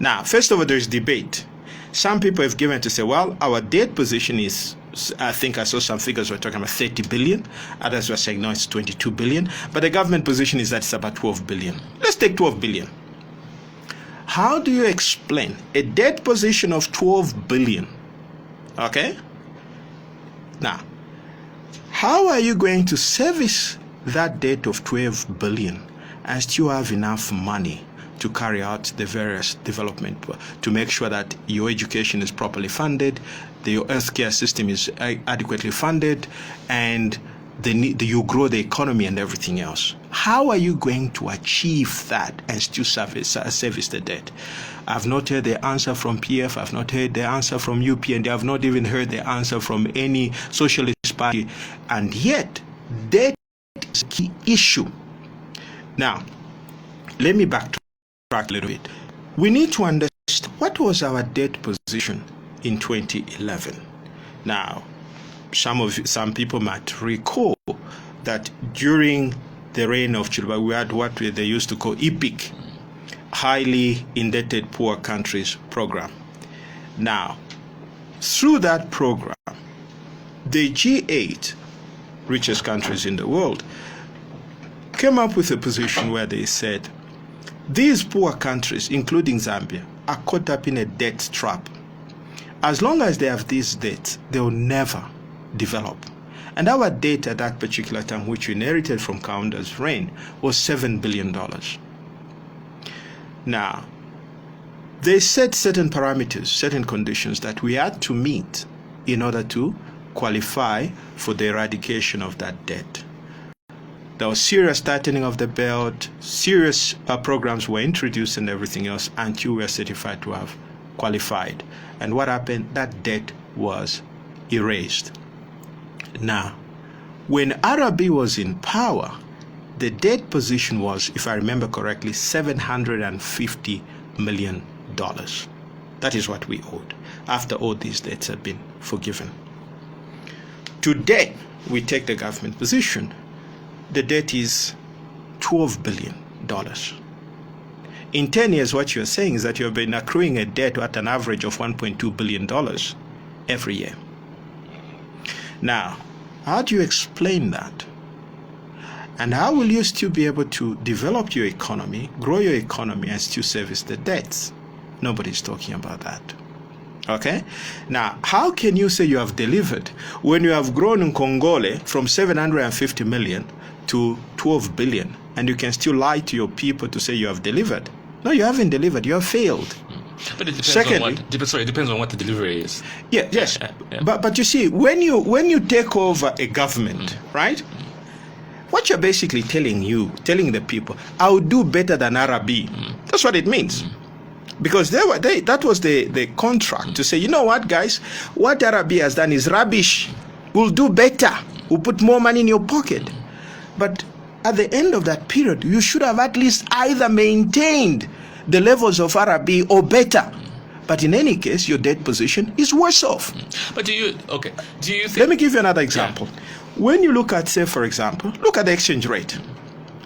Now, first of all, there is debate. Some people have given to say, well, our debt position is, I think I saw some figures were talking about 30 billion. Others were saying, no, it's 22 billion. But the government position is that it's about 12 billion. Let's take 12 billion. How do you explain a debt position of 12 billion? Okay? Now, how are you going to service that debt of 12 billion and still have enough money to carry out the various development, to make sure that your education is properly funded, your healthcare system is adequately funded, and you grow the economy and everything else? How are you going to achieve that and still service the debt? I've not heard the answer from PF, I've not heard the answer from UPND, I've not even heard the answer from any socialist party, and yet debt is a key issue. Now, let me backtrack a little bit. We need to understand what was our debt position in 2011. Now, some people might recall that during the reign of Chiluba, we had what they used to call EPIC, Highly Indebted Poor Countries Program. Now, through that program, the G8 richest countries in the world came up with a position where they said, these poor countries, including Zambia, are caught up in a debt trap. As long as they have these debts, they will never develop. And our debt at that particular time, which we inherited from Kaunda's reign, was $7 billion. Now, they set certain parameters, certain conditions that we had to meet in order to qualify for the eradication of that debt. There was serious tightening of the belt, serious programs were introduced and everything else until we were certified to have qualified. And what happened? That debt was erased. Now, when RRB was in power, the debt position was, if I remember correctly, $750 million. That is what we owed after all these debts had been forgiven. Today, we take the government position. The debt is $12 billion. In 10 years, what you're saying is that you've been accruing a debt at an average of $1.2 billion every year. Now, how do you explain that? And how will you still be able to develop your economy, grow your economy, and still service the debts? Nobody's talking about that. Okay? Now, how can you say you have delivered when you have grown in Congole from 750 million to 12 billion, and you can still lie to your people to say you have delivered? No, you haven't delivered. You have failed. But it depends Secondly, it depends on what the delivery is. Yeah, yes. But you see, when you take over a government, right? What you're basically telling the people, I'll do better than Arabi. That's what it means. Because that was the contract to say, you know what, guys, what Arabi has done is rubbish. We'll do better. We'll put more money in your pocket. But at the end of that period, you should have at least either maintained the levels of Arabi or better. But in any case, your debt position is worse off. But do you think... Let me give you another example. Yeah. When you look at, say, for example, look at the exchange rate.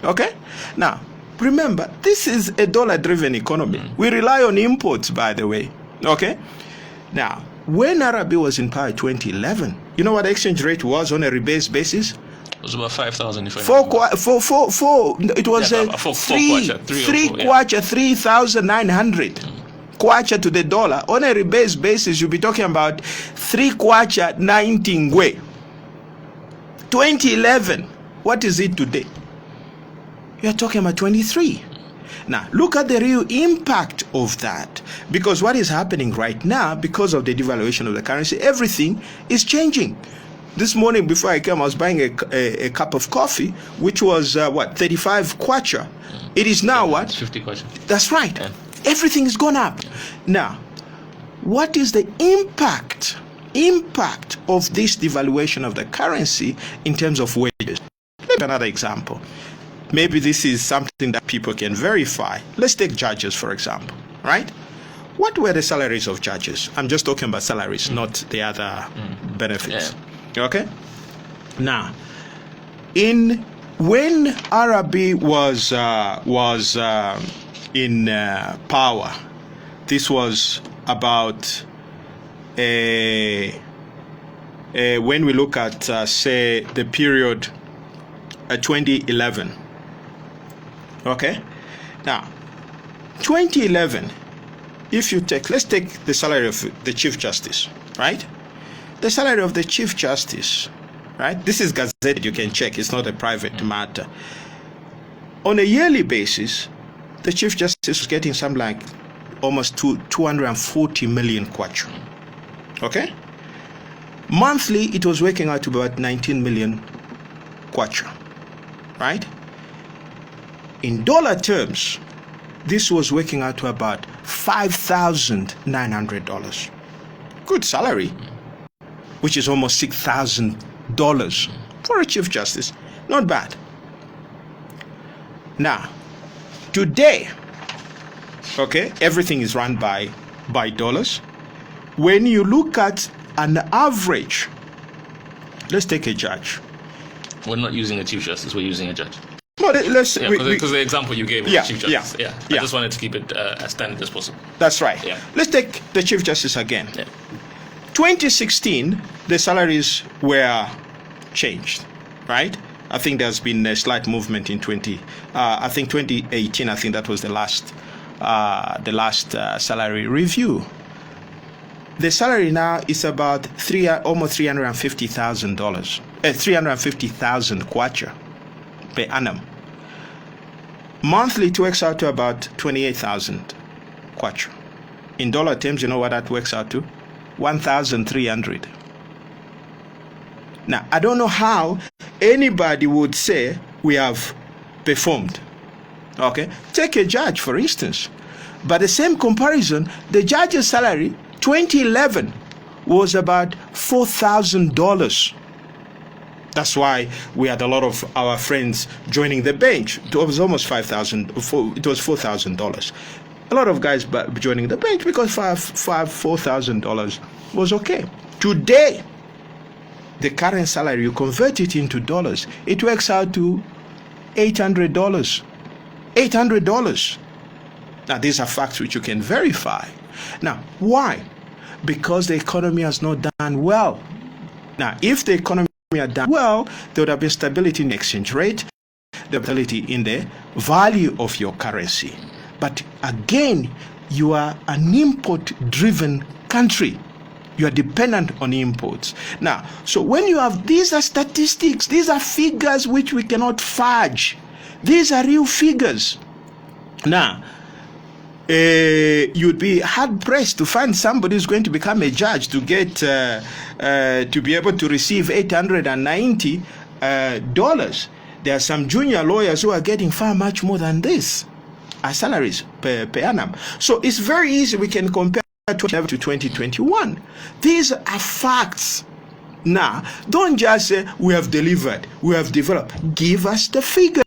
Okay? Now, remember, this is a dollar-driven economy. We rely on imports, by the way. Okay? Now, when Arabi was in power in 2011, you know what the exchange rate was on a rebased basis? It was about 5,000. It was three kwacha, 3,900 kwacha to the dollar. On a rebased basis, you'll be talking about 3 kwacha 90 ngwe. 2011, what is it today? You're talking about 23. Now, look at the real impact of that. Because what is happening right now, because of the devaluation of the currency, everything is changing. This morning, before I came, I was buying a cup of coffee, which was, 35 kwacha. It is now what? 50 kwacha. That's right. Yeah. Everything is gone up. Now, what is the impact of this devaluation of the currency in terms of wages? Let me another example. Maybe this is something that people can verify. Let's take judges, for example, right? What were the salaries of judges? I'm just talking about salaries, not the other benefits. Yeah. Okay? Now, when Arabi was in power, this was about when we look at say the period 2011. Okay, now 2011, if you let's take the salary of the Chief Justice, right? The salary of the Chief Justice, right? This is gazetted, you can check, it's not a private matter. On a yearly basis, the Chief Justice was getting something like almost 240 million kwacha. Okay? Monthly, it was working out to about 19 million kwacha. Right? In dollar terms, this was working out to about $5,900. Good salary, which is almost $6,000 for a Chief Justice. Not bad. Now, today, okay, everything is run by dollars. When you look at an average, let's take a judge. We're not using a Chief Justice, we're using a judge. No, let's because the example you gave was Chief Justice. Yeah. I just wanted to keep it as standard as possible. That's right. Yeah. Let's take the Chief Justice again. Yeah. 2016, the salaries were changed, right? I think there's been a slight movement in 2018. I think that was the last salary review. The salary now is about almost $350,000, 350,000 kwacha per annum. Monthly, it works out to about 28,000 kwacha. In dollar terms, you know what that works out to? 1,300. Now, I don't know how anybody would say we have performed. Okay, take a judge, for instance. By the same comparison, the judge's salary 2011 was about $4,000. That's why we had a lot of our friends joining the bench. It was almost $5,000. It was $4,000. A lot of guys joining the bench because $4,000 was okay. Today, the current salary, you convert it into dollars, it works out to $800. $800. Now, these are facts which you can verify. Now, why? Because the economy has not done well. Now, if the economy had done well, there would have been stability in the exchange rate, the stability in the value of your currency. But again, you are an import-driven country. You are dependent on imports. Now, so when you have, these are statistics, these are figures which we cannot fudge. These are real figures. Now, you'd be hard pressed to find somebody who's going to become a judge to get to be able to receive $890. There are some junior lawyers who are getting far much more than this as salaries per annum. So it's very easy. We can compare 2011 to 2021. These are facts. Now, don't just say we have delivered, we have developed. Give us the figures.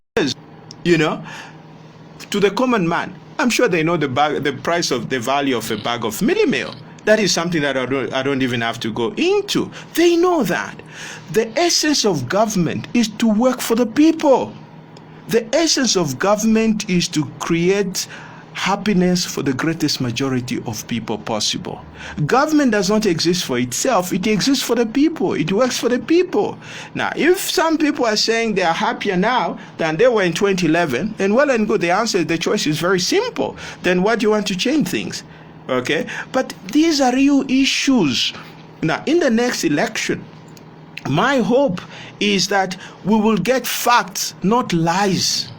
To the common man, I'm sure they know the price of the value of a bag of Millie Meal. That is something that I don't even have to go into. They know that. The essence of government is to work for the people. The essence of government is to create happiness for the greatest majority of people possible. Government does not exist for itself. It exists for the people. It works for the people. Now, if some people are saying they are happier now than they were in 2011, then well and good. The choice is very simple. Then what do you want to change things? Okay? But these are real issues. Now, in the next election, my hope is that we will get facts, not lies.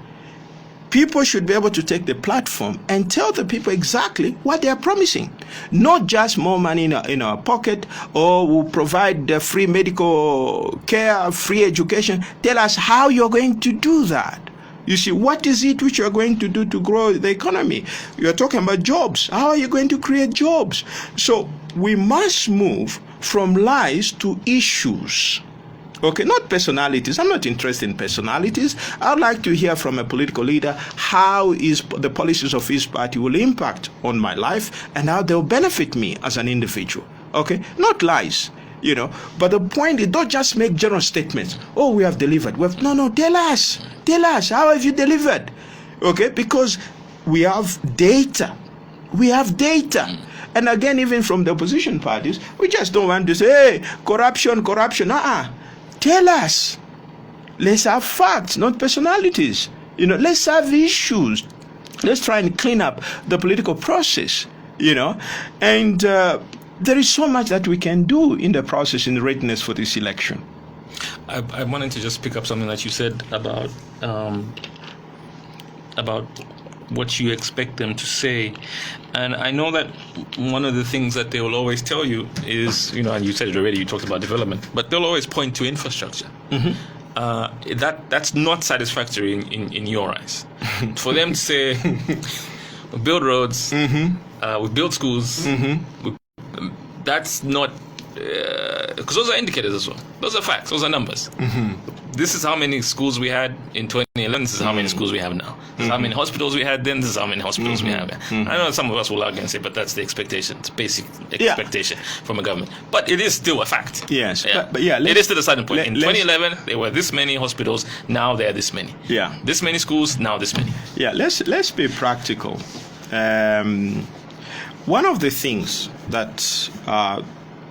People should be able to take the platform and tell the people exactly what they are promising. Not just more money in our pocket, or we'll provide free medical care, free education. Tell us how you're going to do that. You see, what is it which you're going to do to grow the economy? You're talking about jobs. How are you going to create jobs? So we must move from lies to issues. Okay, not personalities. I'm not interested in personalities. I'd like to hear from a political leader how is the policies of his party will impact on my life and how they'll benefit me as an individual. Okay, not lies. But the point is, don't just make general statements. Oh, we have delivered. No, tell us, how have you delivered? Okay, because we have data. And again, even from the opposition parties, we just don't want to say, hey, corruption. Tell us. Let's have facts, not personalities. Let's have issues. Let's try and clean up the political process, and there is so much that we can do in the process, in the readiness for this election. I wanted to just pick up something that you said about what you expect them to say. And I know that one of the things that they will always tell you is, and you said it already, you talked about development, but they'll always point to infrastructure. Mm-hmm. That's not satisfactory in your eyes. For them to say, we build roads, mm-hmm. We build schools, mm-hmm. That's not, because those are indicators as well. Those are facts, those are numbers. Mm-hmm. This is how many schools we had in 2011. This is how many schools we have now. This is how many hospitals we had then. This is how many hospitals we have now. Mm-hmm. I know some of us will argue and say, but that's the expectation. It's basic expectation from a government. But it is still a fact. Yes. Yeah. But it is still a starting point. In 2011, there were this many hospitals. Now there are this many. Yeah. This many schools. Now this many. Yeah. Let's be practical. One of the things that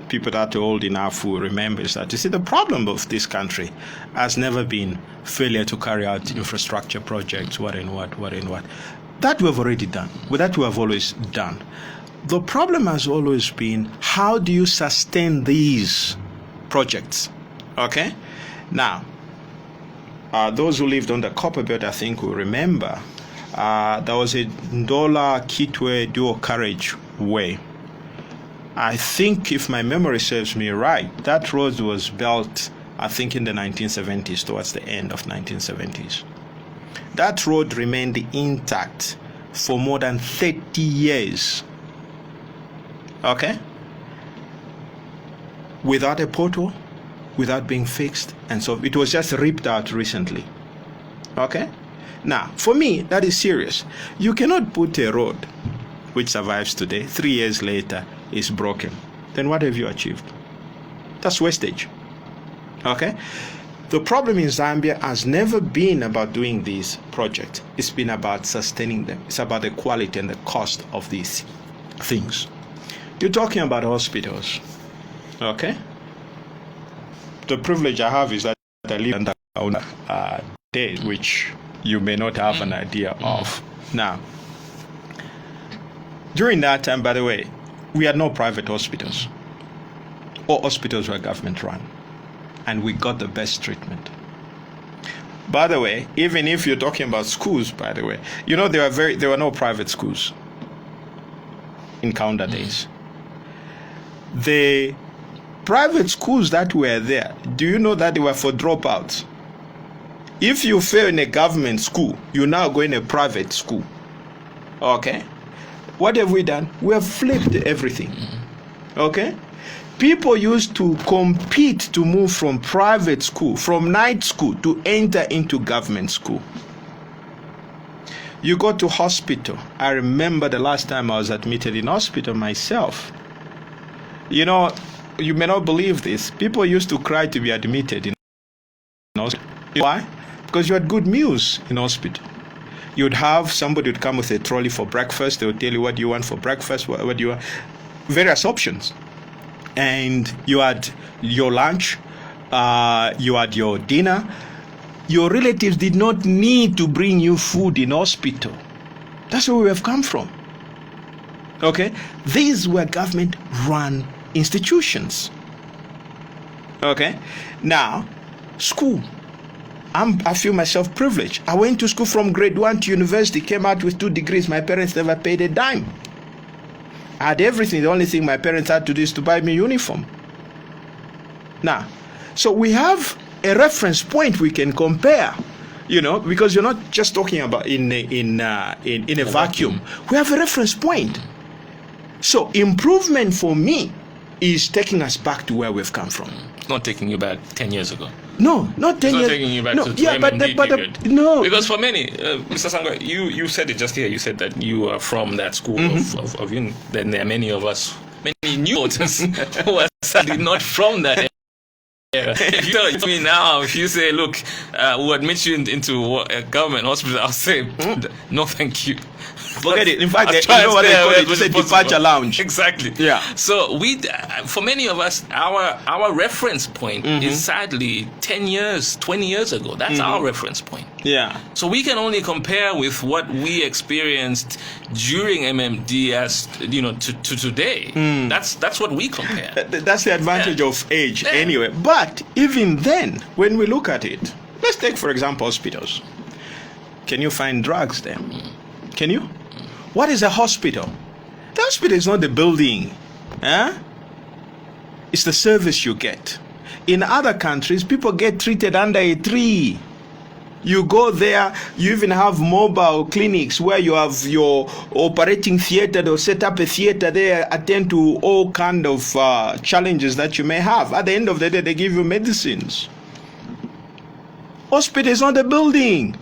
people that are old enough will remember is that, you see, the problem of this country has never been failure to carry out infrastructure projects, what. That we have already done. That we have always done. The problem has always been, how do you sustain these projects? Okay? Now, those who lived on the Copper Belt, I think, will remember there was a Ndola Kitwe dual carriage way. I think, if my memory serves me right, that road was built, I think, in the 1970s, towards the end of 1970s. That road remained intact for more than 30 years. Okay? Without a pothole, without being fixed, and so it was just ripped out recently. Okay? Now, for me, that is serious. You cannot put a road which survives today, 3 years later, is broken. Then what have you achieved? That's wastage. Okay? The problem in Zambia has never been about doing these projects. It's been about sustaining them. It's about the quality and the cost of these things. You're talking about hospitals. Okay? The privilege I have is that I live under day, which you may not have an idea of. Now, during that time, by the way, we had no private hospitals. All hospitals were government run, and we got the best treatment. By the way, even if you're talking about schools, by the way, there were no private schools in Kaunda days. The private schools that were there, do you know that they were for dropouts? If you fail in a government school, you now go in a private school. Okay? What have we done? We have flipped everything. Okay? People used to compete to move from private school, from night school, to enter into government school. You go to hospital. I remember the last time I was admitted in hospital myself. You know, you may not believe this. People used to cry to be admitted in hospital. Why? Because you had good meals in hospital. You'd have somebody would come with a trolley for breakfast. They would tell you what you want for breakfast, what do you want, various options. And you had your lunch, you had your dinner. Your relatives did not need to bring you food in hospital. That's where we have come from. Okay? These were government-run institutions. Okay? Now, school. I feel myself privileged. I went to school from grade 1 to university, came out with 2 degrees. My parents never paid a dime. I had everything. The only thing my parents had to do is to buy me uniform. Now, so we have a reference point we can compare, because you're not just talking about in a vacuum. We have a reference point. So improvement for me is taking us back to where we've come from. Not taking you back 10 years ago. No, not 10 it's years. Not taking you back to yeah, MMD period. No. Because for many, Mr. Sangwa, you said it just here. You said that you are from that school of then there are many of us, many new voters who are sadly not from that area. If you tell me now, if you say, look, we'll admit you into a government hospital, I'll say, no, thank you. Forget it. In fact, you know what they call it? It's a departure lounge. Exactly. Yeah. So for many of us, our reference point is sadly 10 years, 20 years ago. That's our reference point. Yeah. So we can only compare with what we experienced during MMD as to today. That's what we compare. That's the advantage of age, anyway. But even then, when we look at it, let's take for example hospitals. Can you find drugs there? Can you? What is a hospital? The hospital is not the building. It's the service you get. In other countries, people get treated under a tree. You go there, you even have mobile clinics where you have your operating theater. They'll set up a theater there, attend to all kind of challenges that you may have. At the end of the day, they give you medicines. Hospital is not the building.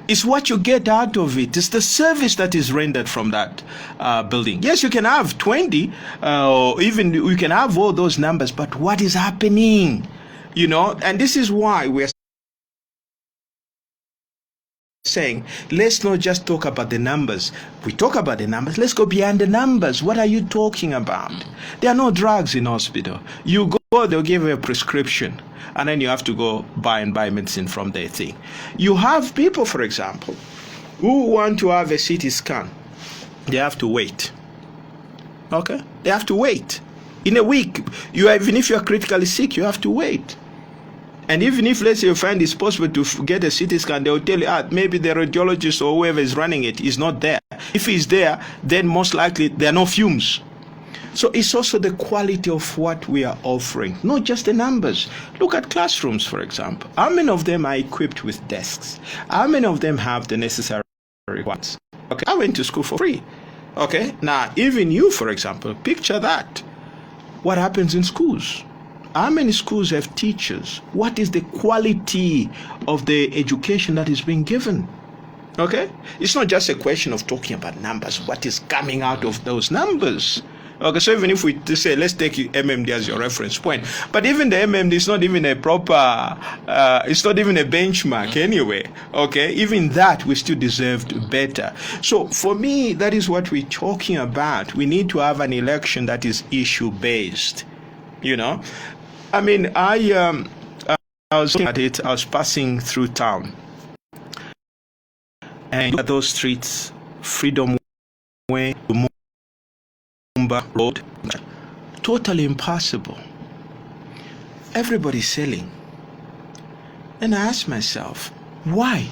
It's what you get out of it. It's the service that is rendered from that building. Yes, you can have 20, or even you can have all those numbers, but what is happening? And this is why we're saying, let's not just talk about the numbers. We talk about the numbers. Let's go beyond the numbers. What are you talking about? There are no drugs in hospital. You go, they'll give you a prescription, and then you have to go buy medicine from their thing. You have people, for example, who want to have a CT scan. They have to wait. Okay? They have to wait. In a week, even if you are critically sick, you have to wait. And even if, let's say, you find it's possible to get a CT scan, they'll tell you, maybe the radiologist or whoever is running it is not there. If he's there, then most likely there are no fumes. So it's also the quality of what we are offering, not just the numbers. Look at classrooms, for example. How many of them are equipped with desks? How many of them have the necessary ones? Okay, I went to school for free. Okay, now even you, for example, picture that. What happens in schools? How many schools have teachers? What is the quality of the education that is being given? Okay? It's not just a question of talking about numbers. What is coming out of those numbers? Okay, so even if we say, let's take MMD as your reference point, but even the MMD is not even a proper, it's not even a benchmark anyway. Okay? Even that, we still deserved better. So for me, that is what we're talking about. We need to have an election that is issue-based. I mean, I was looking at it. I was passing through town, and look at those streets: Freedom Way, Lumumba Road. Totally impossible. Everybody's selling. And I asked myself, why?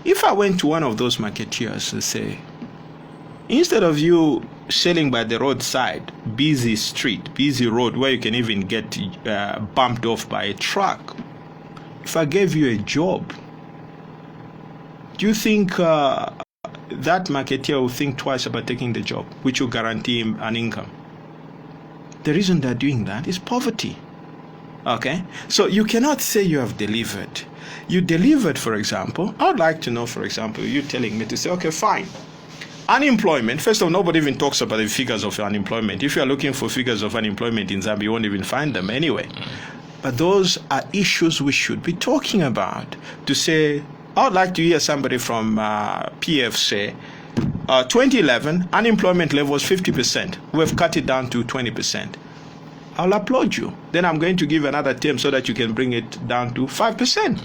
If I went to one of those marketeers and say, instead of you selling by the roadside, busy street, busy road where you can even get bumped off by a truck, if I gave you a job, do you think that marketeer will think twice about taking the job, which will guarantee him an income? The reason they're doing that is poverty. Okay? So you cannot say you have delivered. You delivered, for example. I would like to know, for example, you telling me to say, okay, fine. Unemployment, first of all, nobody even talks about the figures of unemployment. If you are looking for figures of unemployment in Zambia, you won't even find them anyway. But those are issues we should be talking about. To say, I would like to hear somebody from PF say, 2011, unemployment level was 50%. We've cut it down to 20%. I'll applaud you. Then I'm going to give another term so that you can bring it down to 5%.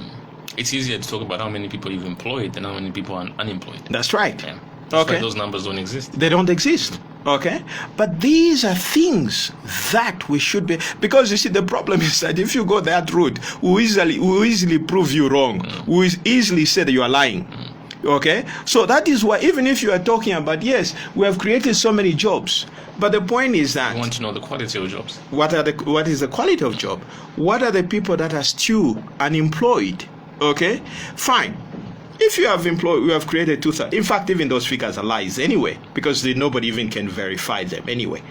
It's easier to talk about how many people you've employed than how many people are unemployed. That's right. Yeah. That's Okay. why those numbers don't exist. They don't exist. Okay? But these are things that we should be, because you see, the problem is that if you go that route, we easily prove you wrong. We easily say that you are lying. Okay? So that is why, even if you are talking about, yes, we have created so many jobs, but the point is that I want to know the quality of jobs. what is the quality of job? What are the people that are still unemployed? Okay? Fine. If you have employed, we have created 2,000. In fact, even those figures are lies anyway, because nobody even can verify them anyway.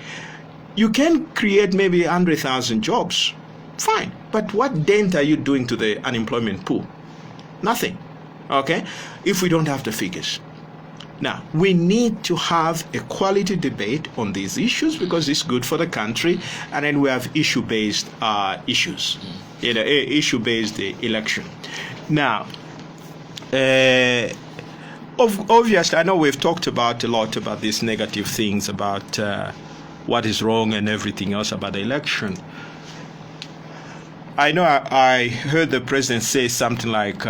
You can create maybe 100,000 jobs. Fine. But what dent are you doing to the unemployment pool? Nothing. Okay? If we don't have the figures. Now, we need to have a quality debate on these issues because it's good for the country, and then we have issue-based issues, issue-based election. Now, obviously, I know we've talked about a lot about these negative things, about what is wrong and everything else about the election. I know I heard the president say something like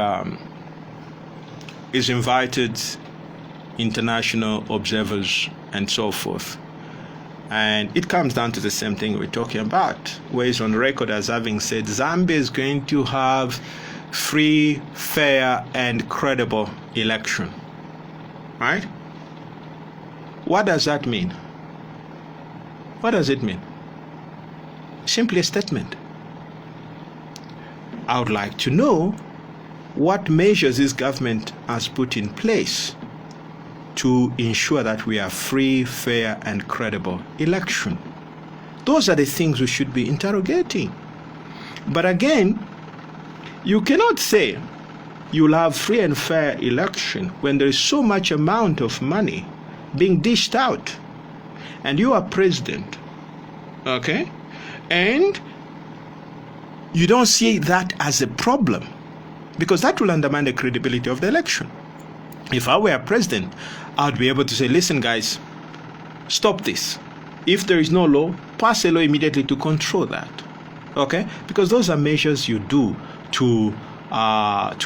he's invited international observers and so forth. And it comes down to the same thing we're talking about, where he's on record as having said Zambia is going to have free, fair, and credible election. Right? What does that mean? What does it mean? Simply a statement. I would like to know what measures this government has put in place to ensure that we have free, fair, and credible election. Those are the things we should be interrogating. But again, you cannot say you'll have free and fair election when there is so much amount of money being dished out and you are president, okay? And you don't see that as a problem because that will undermine the credibility of the election. If I were president, I would be able to say, listen guys, stop this. If there is no law, pass a law immediately to control that, okay? Because those are measures you do to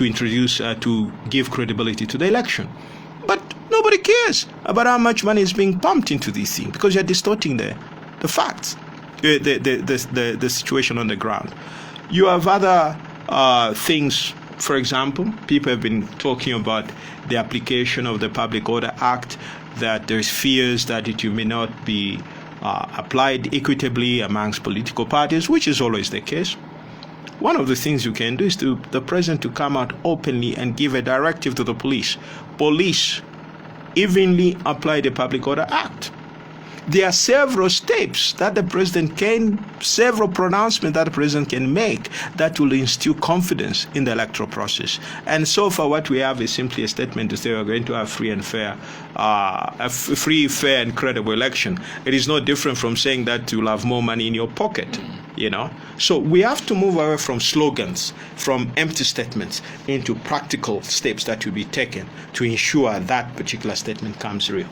introduce, to give credibility to the election. But nobody cares about how much money is being pumped into these things because you're distorting the facts, the situation on the ground. You have other things. For example, people have been talking about the application of the Public Order Act, that there's fears that it may not be applied equitably amongst political parties, which is always the case. One of the things you can do is to the president to come out openly and give a directive to the police. Police, evenly apply the Public Order Act. There are several steps that the president several pronouncements that the president can make that will instill confidence in the electoral process. And so far what we have is simply a statement to say we're going to have free, fair, and credible election. It is no different from saying that you'll have more money in your pocket. So we have to move away from slogans, from empty statements, into practical steps that will be taken to ensure that particular statement comes real.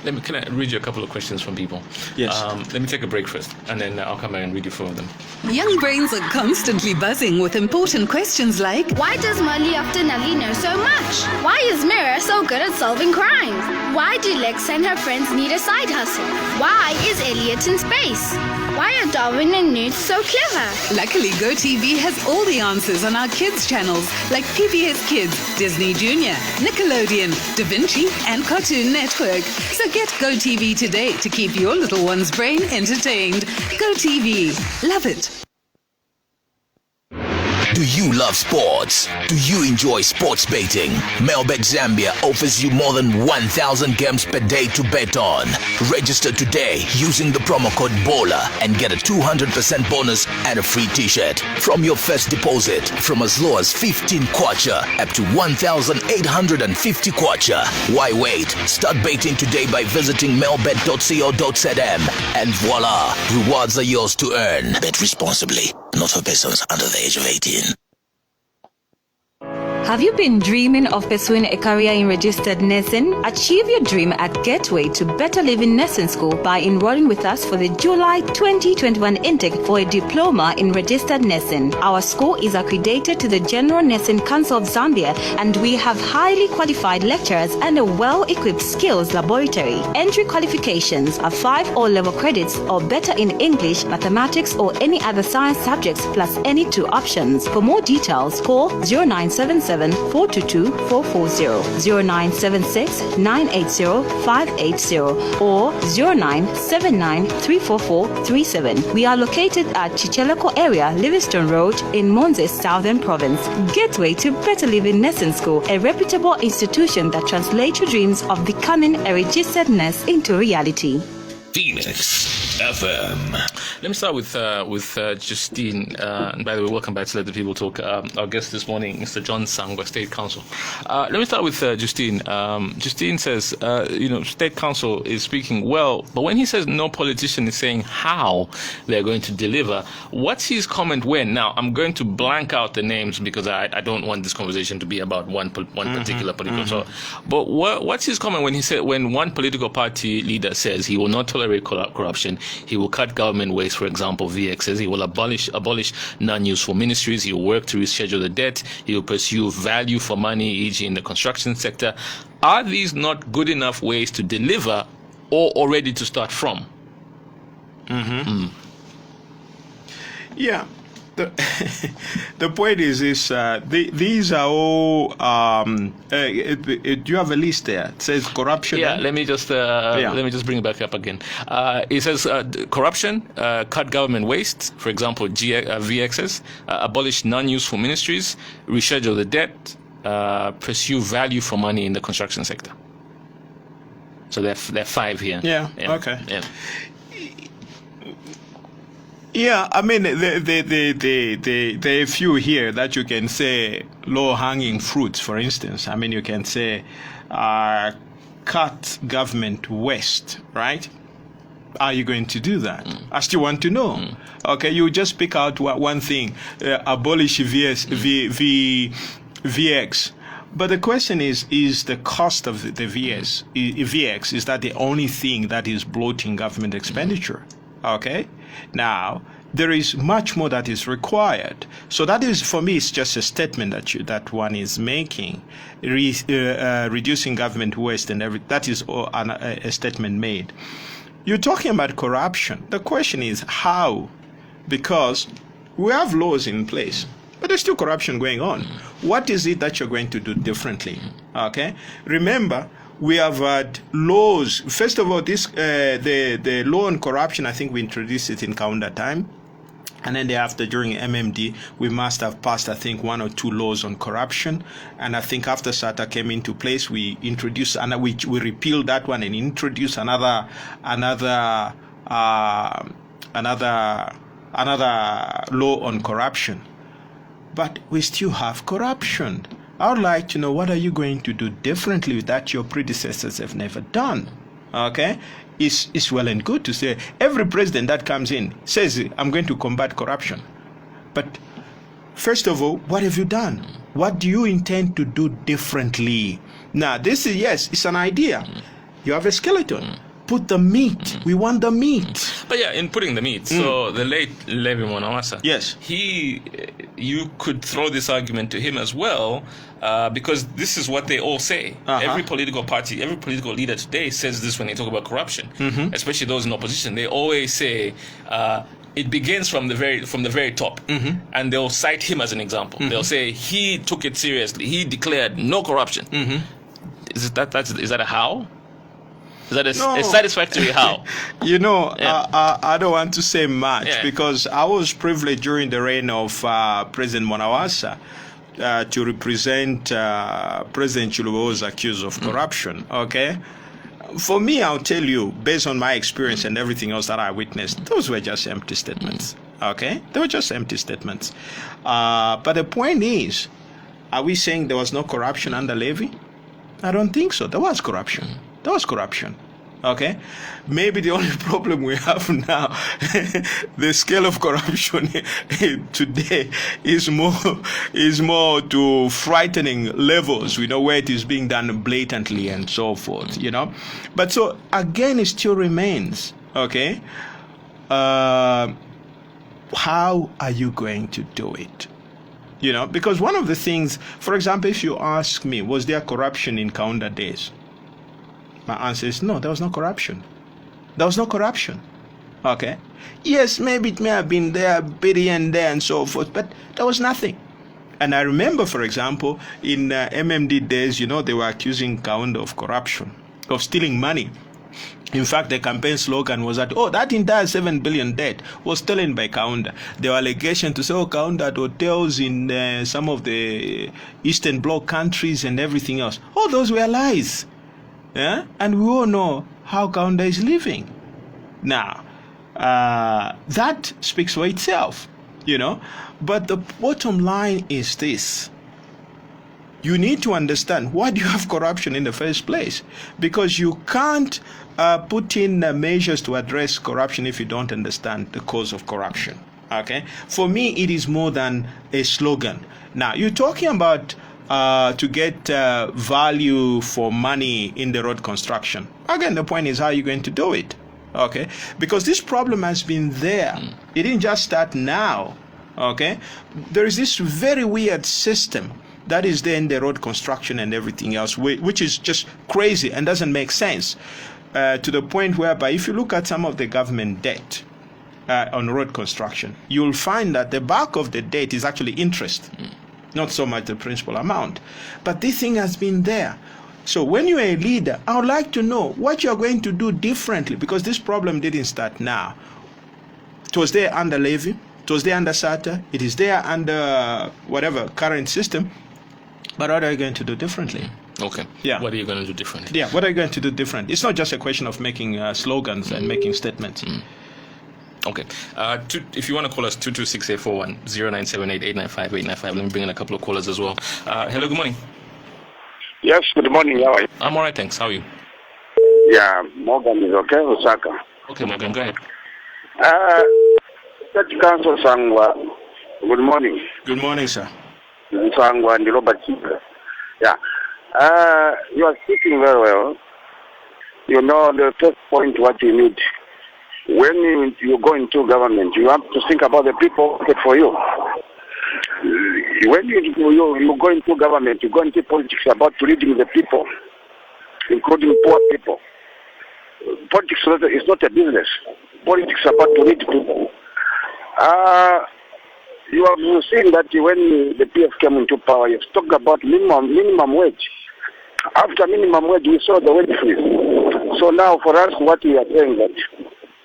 Can I read you a couple of questions from people? Yes. Let me take a break first, and then I'll come back and read you 4 of them. Young brains are constantly buzzing with important questions like, why does Molly often know so much? Why is Mira so good at solving crimes? Why do Lex and her friends need a side hustle? Why is Elliot in space? Why are Darwin and Newt so clever? Luckily, GoTV has all the answers on our kids' channels like PBS Kids, Disney Junior, Nickelodeon, Da Vinci, and Cartoon Network. So get GoTV today to keep your little one's brain entertained. GoTV. Love it. Do you love sports? Do you enjoy sports betting? Melbet Zambia offers you more than 1,000 games per day to bet on. Register today using the promo code BOLA and get a 200% bonus and a free t-shirt. From your first deposit, from as low as 15 kwacha up to 1,850 kwacha. Why wait? Start betting today by visiting melbet.co.zm and voila, rewards are yours to earn. Bet responsibly. Not for persons under the age of 18. Have you been dreaming of pursuing a career in registered nursing? Achieve your dream at Gateway to Better Living Nursing School by enrolling with us for the July 2021 intake for a diploma in registered nursing. Our school is accredited to the General Nursing Council of Zambia, and we have highly qualified lecturers and a well-equipped skills laboratory. Entry qualifications are 5 O-level credits or better in English, mathematics, or any other science subjects, plus any 2 options. For more details, call 0977 422 440, 0976 980 580, or 0979 344 37. We are located at Chicheleko area, Livingston Road, in Monze, Southern Province. Gateway to Better Living Nursing School, a reputable institution that translates your dreams of becoming a registered nurse into reality. Phoenix FM. Let me start with Justine. And by the way, welcome back to Let the People Talk. Our guest this morning, Mr. John Sangwa, State Council. Let me start with Justine. Justine says, State Council is speaking well, but when he says no politician is saying how they're going to deliver, what's his comment when? Now, I'm going to blank out the names because I don't want this conversation to be about one particular political. So, but what's his comment when one political party leader says he will not tolerate corruption, he will cut government waste, for example, VXs, he will abolish non-useful ministries, he will work to reschedule the debt, he will pursue value for money, e.g. in the construction sector. Are these not good enough ways to deliver or already to start from? Yeah. The point is this: these are all. Do you have a list there? It says corruption. Yeah. Let me just bring it back up again. It says corruption, cut government waste, for example, VXs, abolish non-useful ministries, reschedule the debt, pursue value for money in the construction sector. So there are 5 here. Yeah. Okay. Yeah. Yeah, I mean, there are a few here that you can say low-hanging fruits, for instance. I mean, you can say cut government waste, right? Are you going to do that? I still want to know. Okay, you just pick out one thing, abolish VX. But the question is the cost of the VX, is that the only thing that is bloating government expenditure? Okay, now there is much more that is required. So that is, for me, it's just a statement that one is making, reducing government waste and everything. That is a statement made. You're talking about corruption. The question is how, because we have laws in place, but there's still corruption going on. What is it that you're going to do differently? Okay, remember, we have had laws. First of all, the law on corruption, I think we introduced it in Kaunda time. And then thereafter, during MMD, we must have passed, I think, 1 or 2 laws on corruption. And I think after SATA came into place, we introduced, and we repealed that one and introduced another law on corruption. But we still have corruption. I would like to know, what are you going to do differently that your predecessors have never done? okay, is well and good to say every president that comes in says, I'm going to combat corruption. But first of all, what have you done? What do you intend to do differently? Now, this is, yes, it's an idea. You have a skeleton. Put the meat. We want the meat. But yeah, in putting the meat, so the late Levi Mwanawasa, Yes. You could throw this argument to him as well, because this is what they all say. Every political party, every political leader today says this when they talk about corruption, especially those in opposition. They always say it begins from the very top, and they'll cite him as an example. They'll say he took it seriously. He declared no corruption. Is that a how? Is that a satisfactory how? You know, I don't want to say much because I was privileged during the reign of President Mwanawasa to represent President Chuluba, who was accused of corruption. Okay, for me, I'll tell you, based on my experience and everything else that I witnessed, those were just empty statements. Okay, they were just empty statements. But the point is, are we saying there was no corruption under Levy? I don't think so. There was corruption. There was corruption. Okay, maybe the only problem we have now, the scale of corruption today is more to frightening levels. We know where it is being done blatantly and so forth. You know, but so again, it still remains. Okay, how are you going to do it? You know, because one of the things, for example, if you ask me, was there corruption in Kaunda days? My answer is no, there was no corruption. There was no corruption. Okay? Yes, maybe it may have been there, bit here and there and so forth, but there was nothing. And I remember, for example, in MMD days, you know, they were accusing Kaunda of corruption, of stealing money. In fact, the campaign slogan was that, that entire 7 billion debt was stolen by Kaunda. There were allegations to say, Kaunda had hotels in some of the Eastern Bloc countries and everything else. All those were lies. Yeah? And we all know how Kaunda is living. Now, that speaks for itself, you know. But the bottom line is this. You need to understand why do you have corruption in the first place? Because you can't put in measures to address corruption if you don't understand the cause of corruption. Okay? For me, it is more than a slogan. Now, you're talking about to get value for money in the road construction. Again, the point is, how are you going to do it? Okay? Because this problem has been there. It didn't just start now. Okay? There is this very weird system that is there in the road construction and everything else, which is just crazy and doesn't make sense, to the point whereby if you look at some of the government debt on road construction, you'll find that the bulk of the debt is actually interest. Not so much the principal amount. But this thing has been there. So when you're a leader, I would like to know what you're going to do differently, because this problem didn't start now. It was there under Levy. It was there under SATA. It is there under whatever current system. But what are you going to do differently? Okay. Yeah. What are you going to do differently? Yeah, what are you going to do differently? It's not just a question of making slogans and making statements. Okay. If you want to call us, 226-841, 0978-895-895. Let me bring in a couple of callers as well. Hello, good morning. Yes, good morning. How are you? I'm all right, thanks. How are you? Yeah, Morgan is okay, Osaka. Okay, Morgan, go ahead. Church Council Sangwa, good morning. Good morning, sir. Sangwa and Robert Chibra. Yeah. You are speaking very well. You know, the first point, what you need. When you go into government, you have to think about the people who vote for you. When you go into government, you go into politics about leading the people, including poor people. Politics is not a business. Politics is about to lead people. You have seen that when the PF came into power, you talked about minimum wage. After minimum wage, we saw the wage freeze. So now for us, what we are saying that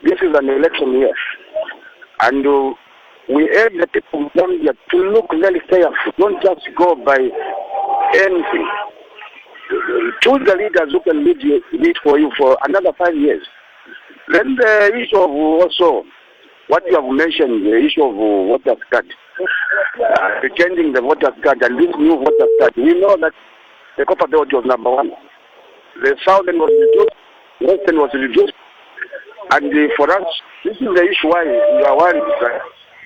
this is an election year, and we urge the people of Zambia to look very careful. Don't just go by anything. Choose the leaders who can lead for you for another 5 years. Then the issue of also what you have mentioned, the issue of voter card, changing the voter card and this new voter card. We know that the copper belt was number one. The southern was reduced, Nelson was reduced. And for us, this is the issue why we are worried. Right?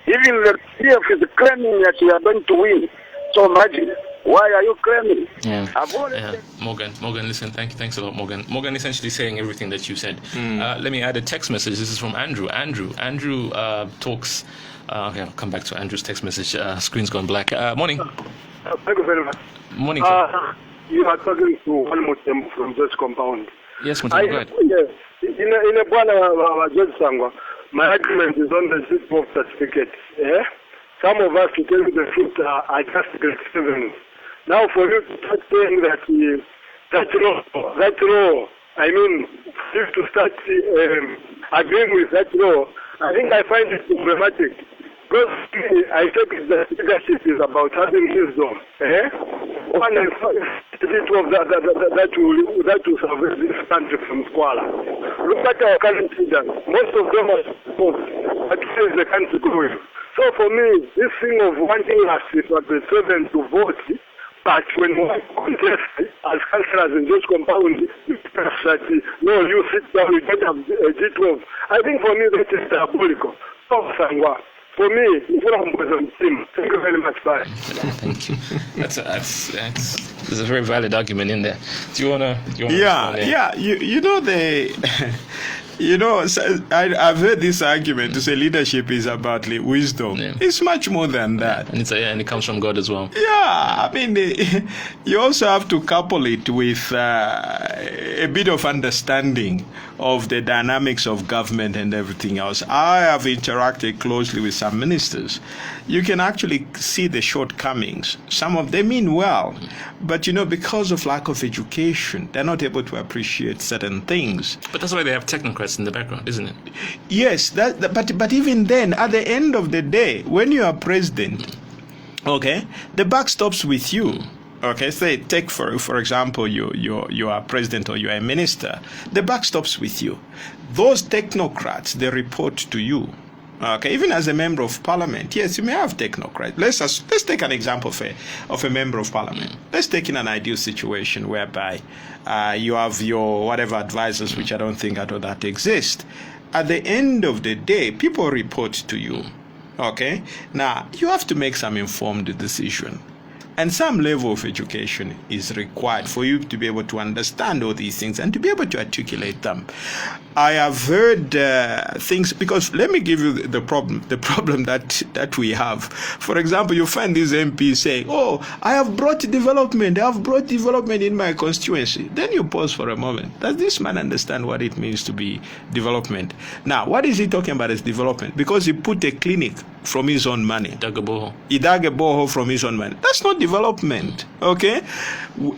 Even the PF is claiming that we are going to win. So imagine, why are you claiming? Morgan, listen, thanks a lot, Morgan. Morgan essentially saying everything that you said. Let me add a text message. This is from Andrew. Andrew talks. Okay, I'll come back to Andrew's text message. Screen's gone black. Morning. Thank you very much. Morning. Sir. You are talking to one Muslim from this compound. Yes, Mutem, go ahead. Yes. In a Bwana Judge Sangwa, my argument is on the system of certificate. Yeah? Some of us, to tell you the truth, are just grade 7. Now, for you to start saying that that's law, I mean, for you to start agreeing with that law, I think I find it problematic. Because I think that leadership is about having wisdom. One is that will survive this country from squalor. Look at our current leaders. Most of them are supposed to change the country going. So for me, this thing of wanting us at the 7 to vote, but when one contest as councillors in this compound, that no, you sit down, you don't have G12. I think for me that is diabolical. So Sangwa, for me, if I'm with them, thank you very much. Bye. Thank you. There's a very valid argument in there. Do you wanna? Yeah. I've heard this argument to say leadership is about wisdom. Yeah. It's much more than that. And it comes from God as well. Yeah, I mean, you also have to couple it with a bit of understanding of the dynamics of government and everything else. I have interacted closely with some ministers. You can actually see the shortcomings. Some of them mean well, but because of lack of education, they're not able to appreciate certain things. But that's why they have technocrats in the background, isn't it? Yes, but even then, at the end of the day, when you are president, okay, the buck stops with you. Okay, say take for example, you are president or you are a minister. The buck stops with you. Those technocrats, they report to you. Okay, even as a member of parliament, yes, you may have technocrats. Let's take an example of a member of parliament. Let's take in an ideal situation whereby you have your whatever advisors, which I don't think at all that exist. At the end of the day, people report to you. Okay, now you have to make some informed decision. And some level of education is required for you to be able to understand all these things and to be able to articulate them. I have heard things, because let me give you the problem that we have. For example, you find these MPs saying, oh, I have brought development in my constituency. Then you pause for a moment. Does this man understand what it means to be development? Now, what is he talking about as development? Because he put a clinic from his own money. He dug a borehole from his own money. That's not development, okay?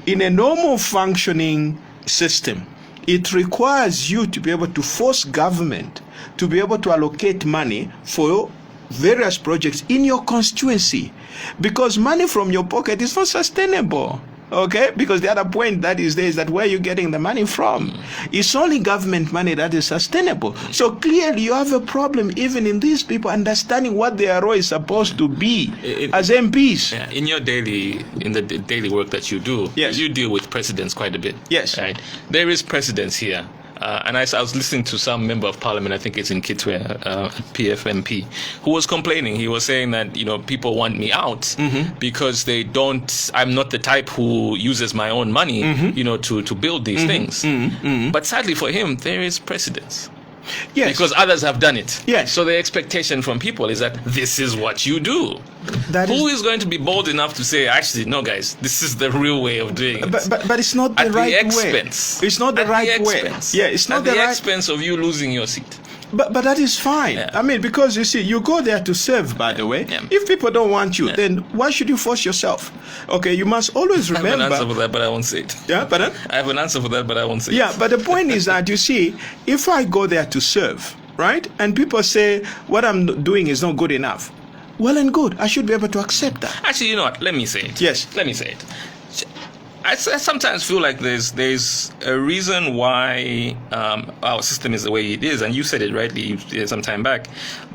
In a normal functioning system, it requires you to be able to force government to be able to allocate money for various projects in your constituency, because money from your pocket is not sustainable. Okay, because the other point that is there is that where you're getting the money from. It's only government money that is sustainable. So clearly you have a problem even in these people understanding what their role is supposed to be as MPs. Yeah, in the daily work that you do, yes, you deal with precedents quite a bit. Yes. Right? There is precedence here. And I was listening to some member of parliament, I think it's in Kitwe, PFMP, who was complaining. He was saying that, people want me out because I'm not the type who uses my own money, to build these things. But sadly for him, there is precedence. Yes. Because others have done it. Yes. So the expectation from people is that this is what you do. Who is going to be bold enough to say, actually, no, guys, this is the real way of doing it? But it's not the right way. It's not the right way. Yeah, it's not the right expense of you losing your seat. But that is fine. Yeah. I mean, because you see, you go there to serve, by the way. Yeah. If people don't want you, then why should you force yourself? Okay, you must always remember. I have an answer for that, but I won't say it. Yeah, pardon? I have an answer for that, but I won't say it. Yeah, but the point is that, you see, if I go there to serve, right, and people say what I'm doing is not good enough, well and good, I should be able to accept that. Actually, you know what? Let me say it. Yes. Let me say it. I sometimes feel like there's a reason why our system is the way it is, and you said it rightly some time back.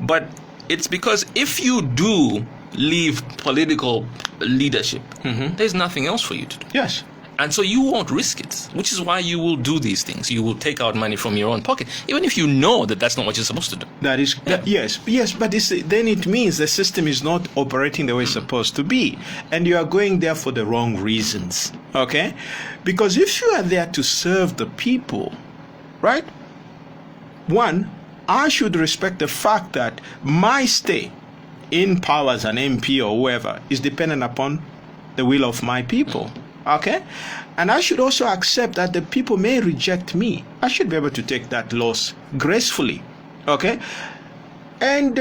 But it's because if you do leave political leadership, there's nothing else for you to do. Yes. And so you won't risk it, which is why you will do these things. You will take out money from your own pocket, even if you know that that's not what you're supposed to do. That is, yes, but then it means the system is not operating the way it's supposed to be. And you are going there for the wrong reasons, okay? Because if you are there to serve the people, right? One, I should respect the fact that my stay in power as an MP or whoever is dependent upon the will of my people. Okay? And I should also accept that the people may reject me. I should be able to take that loss gracefully. Okay? And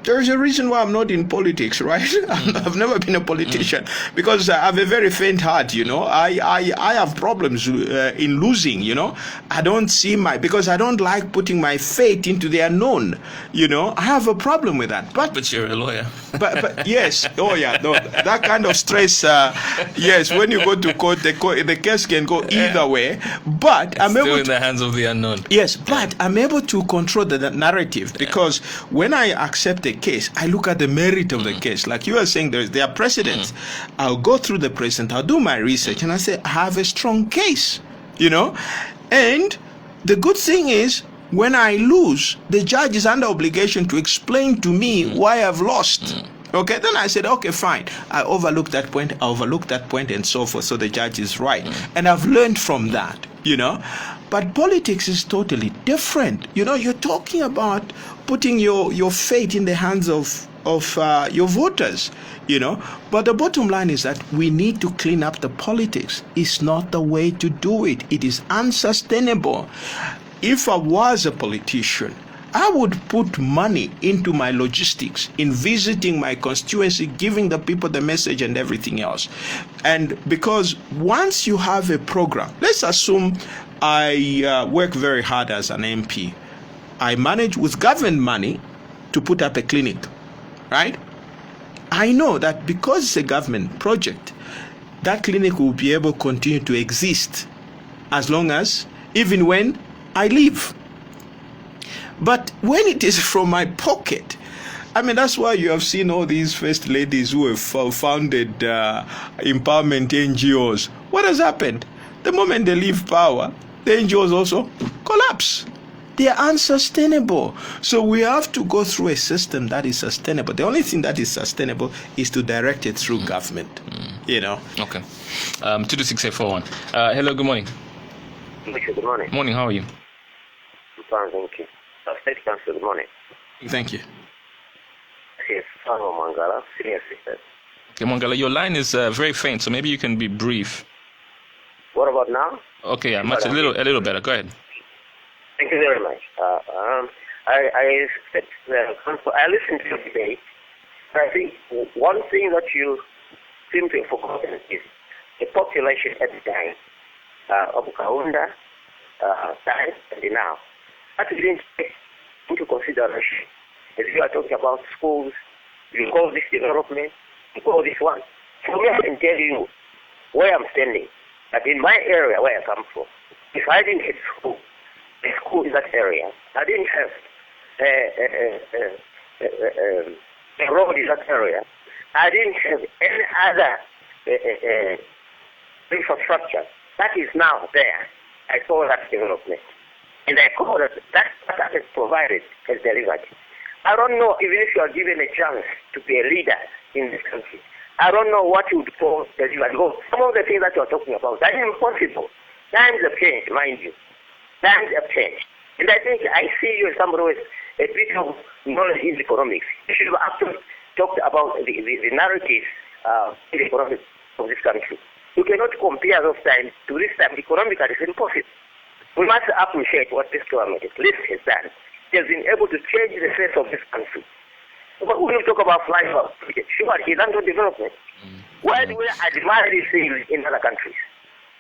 there's a reason why I'm not in politics, right? I've never been a politician because I have a very faint heart, you know. I have problems in losing, you know. I don't see because I don't like putting my faith into the unknown, you know. I have a problem with that. But you're a lawyer. But yes, oh yeah, no, that kind of stress, yes, when you go to court, the case can go either way. But I'm still able in the hands of the unknown. Yes, but I'm able to control the narrative because when I accept a case, I look at the merit of the case. Like you were saying, there are precedents. I'll go through the precedent, I'll do my research, and I say, I have a strong case, you know? And the good thing is, when I lose, the judge is under obligation to explain to me why I've lost. Okay, then I said, okay, fine. I overlooked that point, and so forth. So the judge is right. And I've learned from that, you know. But politics is totally different. You know, you're talking about putting your fate in the hands of your voters, you know. But the bottom line is that we need to clean up the politics. It's not the way to do it. It is unsustainable. If I was a politician, I would put money into my logistics, in visiting my constituency, giving the people the message and everything else. And because once you have a program, let's assume I work very hard as an MP. I manage with government money to put up a clinic, right? I know that because it's a government project, that clinic will be able to continue to exist as long as, even when I leave. But when it is from my pocket, I mean, that's why you have seen all these first ladies who have founded empowerment NGOs. What has happened? The moment they leave power, the NGOs also collapse. They are unsustainable. So we have to go through a system that is sustainable. The only thing that is sustainable is to direct it through government, you know. Okay. 22641. Hello, good morning. Good morning. Morning, how are you? I'm fine, thank you. State Council, good morning. Thank you. Yes, Sangwa Mangala, senior assistant. Okay, Mangala, your line is very faint, so maybe you can be brief. What about now? Okay, yeah, a little better. Go ahead. Thank you very much. I listened to the debate. I think one thing that you seem to have forgotten is the population at the time of Kaunda, time and now. That we didn't take into consideration. As you are talking about schools, you call this development, you call this one. For me, I can tell you where I'm standing. But in my area where I come from, if I didn't have a school in that area, I didn't have a road in that area, I didn't have any other infrastructure that is now there, I call that development. And I call that what is provided has delivered. I don't know, even if you are given a chance to be a leader in this country, I don't know what you would call delivered. Because some of the things that you are talking about, that is impossible. Times have changed, mind you. Times have changed. And I think I see you as somebody with a bit of knowledge in economics. You should have actually talked about the narratives in the economics of this country. You cannot compare those times to this time. Economically, it's impossible. We must appreciate what this government at least has done. It has been able to change the face of this country. But when we talk about flyover, sure, it's under development. Why do we admire these things in other countries?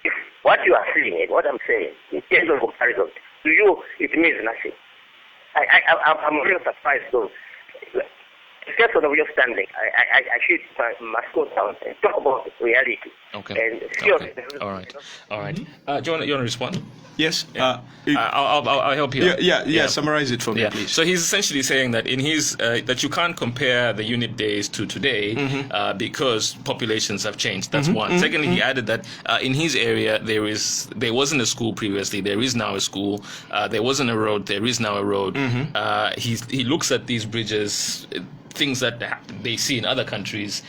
If what you are seeing and what I'm saying, in terms of comparison, to you, it means nothing. I'm really surprised, though. Just on your standing, I must go down and talk about reality. Okay. And okay. All right. Do you want to respond? Yes. I'll help you. Yeah. Summarize it for me, please. So he's essentially saying that in his that you can't compare the unit days to today because populations have changed. That's one. Secondly, he added that in his area there wasn't a school previously. There is now a school. There wasn't a road. There is now a road. He looks at these bridges, things that they see in other countries.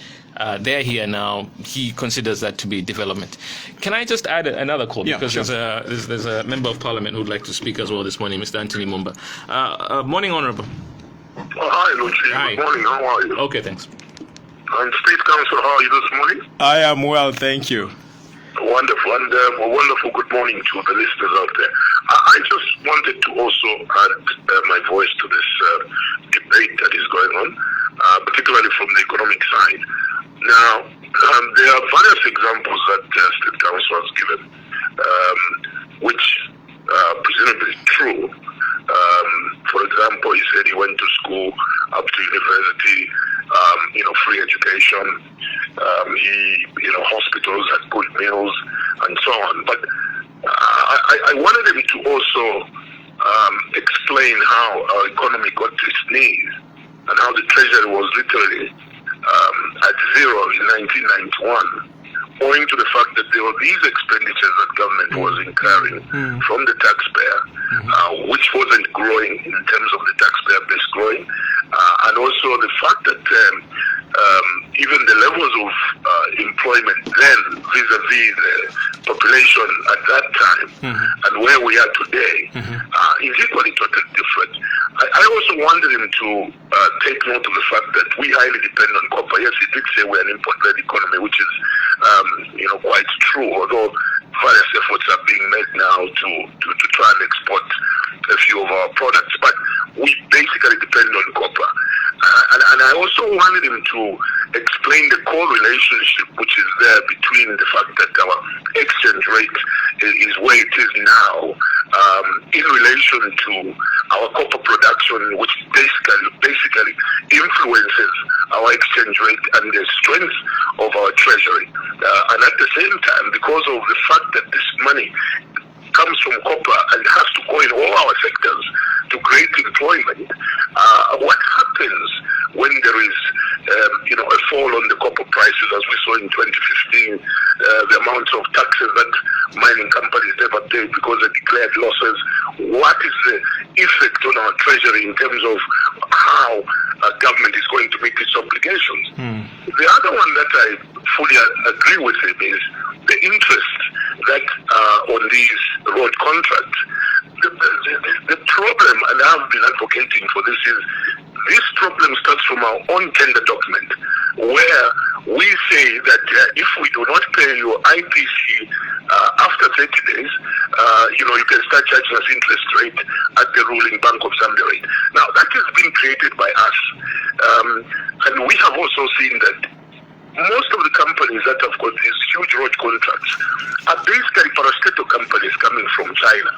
They're here now. He considers that to be development. Can I just add another call? Because sure. there's a member of parliament who'd like to speak as well this morning, Mr. Anthony Mumba. Morning, Honourable. Hi, Lucy. Hi. Good morning. How are you? Okay, thanks. And State Council, how are you this morning? I am well, thank you. Wonderful. And a wonderful good morning to the listeners out there. I just wanted to also add my voice to this debate that is going on, particularly from the economic side. Now, there are various examples that State Council has given, which presumably is true. For example, he said he went to school up to university, free education. Hospitals had good meals and so on. But I wanted him to also explain how our economy got to its knees and how the Treasury was literally at zero in 1991, owing to the fact that there were these expenditures that government was incurring from the taxpayer, which wasn't growing in terms of the taxpayer base growing, and also the fact that even the levels of employment then vis-a-vis the population at that time and where we are today is equally totally different. I also wanted him to take note of the fact that we highly depend on copper. Yes, he did say we're an import-led economy, which is quite true, although various efforts are being made now to try and export a few of our products. But we basically depend on copper. And I also wanted him to explain the correlationship which is there between the fact that our exchange rate is where it is now in relation to our copper production, which basically influences our exchange rate and the strength of our treasury. And at the same time, because of the fact that this money comes from copper and has to go in all our sectors to create employment, what happens when there is a fall on the copper prices, as we saw in 2015, the amount of taxes that mining companies never pay because they declared losses? What is the effect on our treasury in terms of how government is going to meet its obligations? The other one that I fully agree with him is the interest that on these road contracts. The problem, and I've been advocating for this, is this problem starts from our own tender document, where we say that if we do not pay your IPC after 30 days, you can start charging us interest rate at the ruling Bank of Zambia rate. Now, that has been created by us, and we have also seen that most of the companies that have got these huge road contracts are basically parastatal companies coming from China.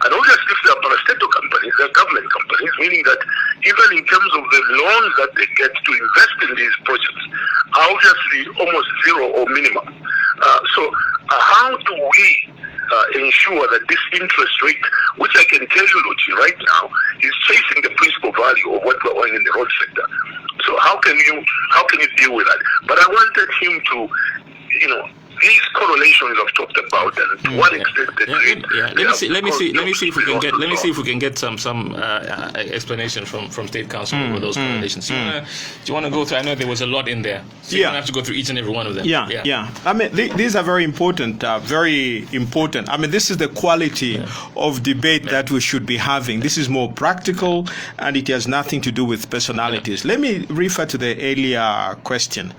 And obviously, if they are parastatal companies, they are government companies, meaning that even in terms of the loans that they get to invest in these projects, are obviously almost zero or minimum. So how do we ensure that this interest rate, which I can tell you, Luchi, right now, is chasing the principal value of what we're owing in the road sector? So how can you deal with that? But I wanted him to, these correlations I've talked about, and to what extent they create. Let me see if we can get some explanation from State Council over those correlations. Do you want to go through? I know there was a lot in there. So you don't have to go through each and every one of them. Yeah. I mean, these are very important. I mean, this is the quality of debate that we should be having. This is more practical, and it has nothing to do with personalities. Let me refer to the earlier question.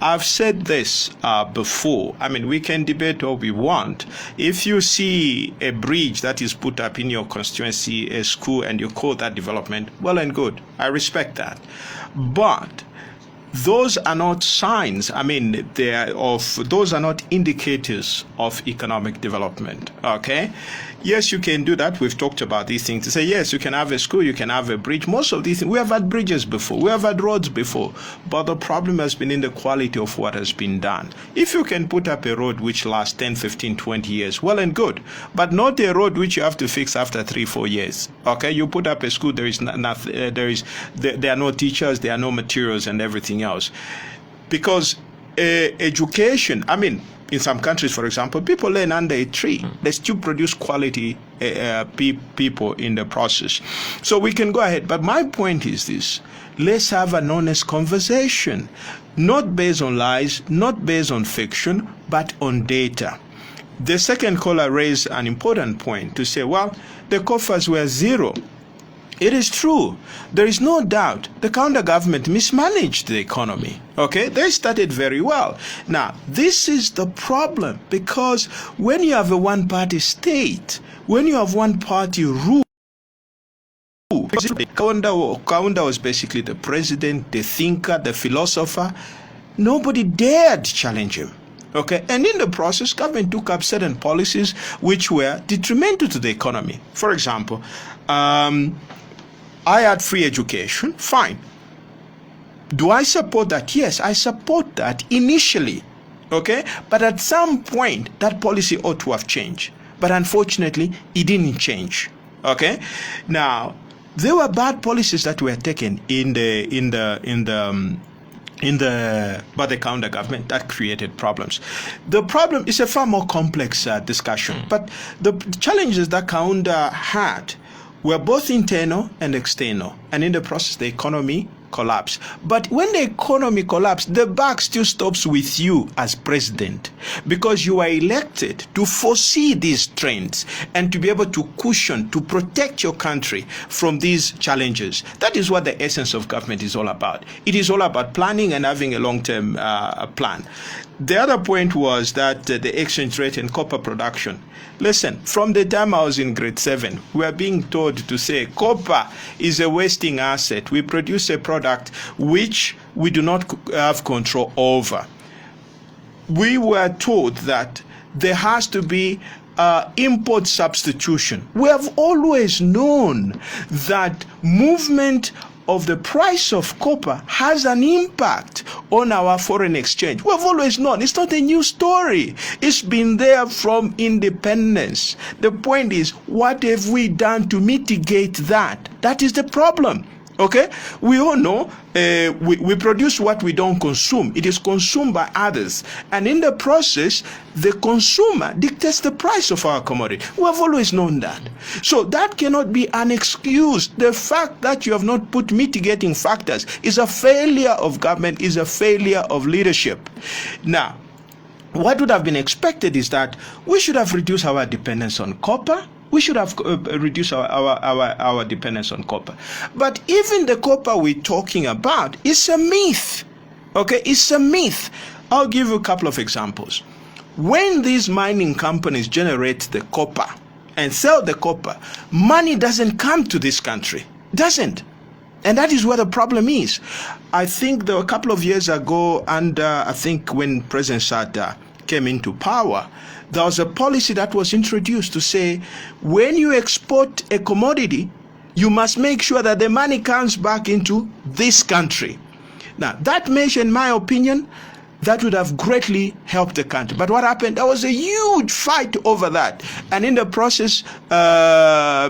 I've said this before. I mean, we can debate all we want. If you see a bridge that is put up in your constituency, a school, and you call that development, well and good. I respect that. But those are not signs. I mean, those are not indicators of economic development. Okay, yes, you can do that. We've talked about these things. To say yes, you can have a school, you can have a bridge. Most of these things, we have had bridges before, we have had roads before, but the problem has been in the quality of what has been done. If you can put up a road which lasts 10, 15, 20 years, well and good, but not a road which you have to fix after 3-4 years. Okay, you put up a school, there is nothing, there are no teachers, there are no materials and everything else. Because education, I mean, in some countries, for example, people learn under a tree. They still produce quality people in the process. So we can go ahead. But my point is this. Let's have an honest conversation, not based on lies, not based on fiction, but on data. The second caller raised an important point to say, well, the coffers were zero. It is true. There is no doubt the counter government mismanaged the economy. Okay, they started very well. Now, this is the problem, because when you have a one-party state, when you have one-party rule, Kaunda was basically the president, the thinker, the philosopher. Nobody dared challenge him. Okay, and in the process, government took up certain policies which were detrimental to the economy. For example, I had free education, fine. Do I support that? Yes, I support that initially, okay? But at some point, that policy ought to have changed. But unfortunately, it didn't change, okay? Now, there were bad policies that were taken by the counter government that created problems. The problem is a far more complex discussion, but the challenges that counter had were both internal and external, and in the process the economy collapsed. But when the economy collapsed, the buck still stops with you as president, because you are elected to foresee these trends and to be able to cushion, to protect your country from these challenges. That is what the essence of government is all about. It is all about planning and having a long-term plan. The other point was that the exchange rate and copper production. Listen, from the time I was in grade 7, we are being told to say copper is a wasting asset. We produce a product which we do not have control over. We were told that there has to be import substitution. We have always known that movement of the price of copper has an impact on our foreign exchange. We've always known. It's not a new story. It's been there from independence. The point is, what have we done to mitigate that? That is the problem. Okay, we all know we produce what we don't consume. It is consumed by others, and in the process, the consumer dictates the price of our commodity. We have always known that, so that cannot be an excuse. The fact that you have not put mitigating factors is a failure of government, is a failure of leadership. Now, what would have been expected is that we should have reduced our dependence on copper. We should have reduced our dependence on copper. But even the copper we're talking about is a myth. Okay, it's a myth. I'll give you a couple of examples. When these mining companies generate the copper and sell the copper, money doesn't come to this country. Doesn't. And that is where the problem is. I think there were a couple of years ago, and I think when President Sata came into power, there was a policy that was introduced to say, when you export a commodity, you must make sure that the money comes back into this country. Now, that measure, in my opinion, that would have greatly helped the country. But what happened? There was a huge fight over that. And in the process,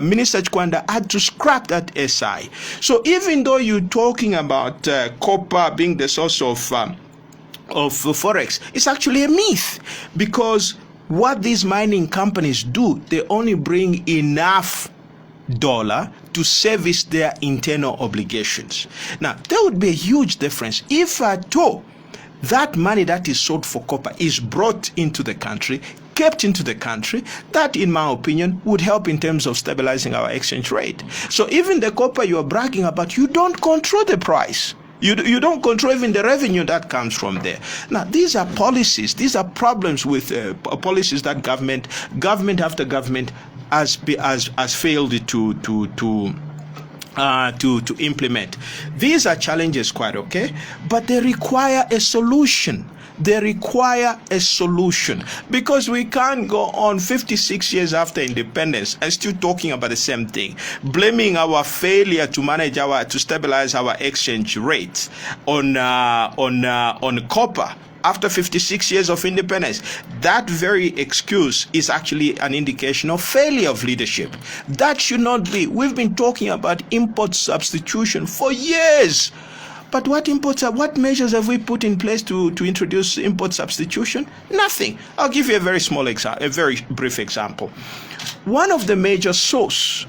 Minister Chikwanda had to scrap that SI. So even though you're talking about copper being the source of forex, it's actually a myth, because what these mining companies do, they only bring enough dollar to service their internal obligations. Now, there would be a huge difference if at all that money that is sold for copper is brought into the country, kept into the country. That, in my opinion, would help in terms of stabilizing our exchange rate. So even the copper you're bragging about, you don't control the price. You don't control even the revenue that comes from there. Now, these are policies. These are problems with policies that government after government has failed to to implement. These are challenges, quite okay, but they require a solution. They require a solution, because we can't go on 56 years after independence and still talking about the same thing, blaming our failure to manage to stabilize our exchange rates on copper. After 56 years of independence, that very excuse is actually an indication of failure of leadership. That should not be. We've been talking about import substitution for years. But what measures have we put in place to introduce import substitution? Nothing. I'll give you a very brief example. One of the major source,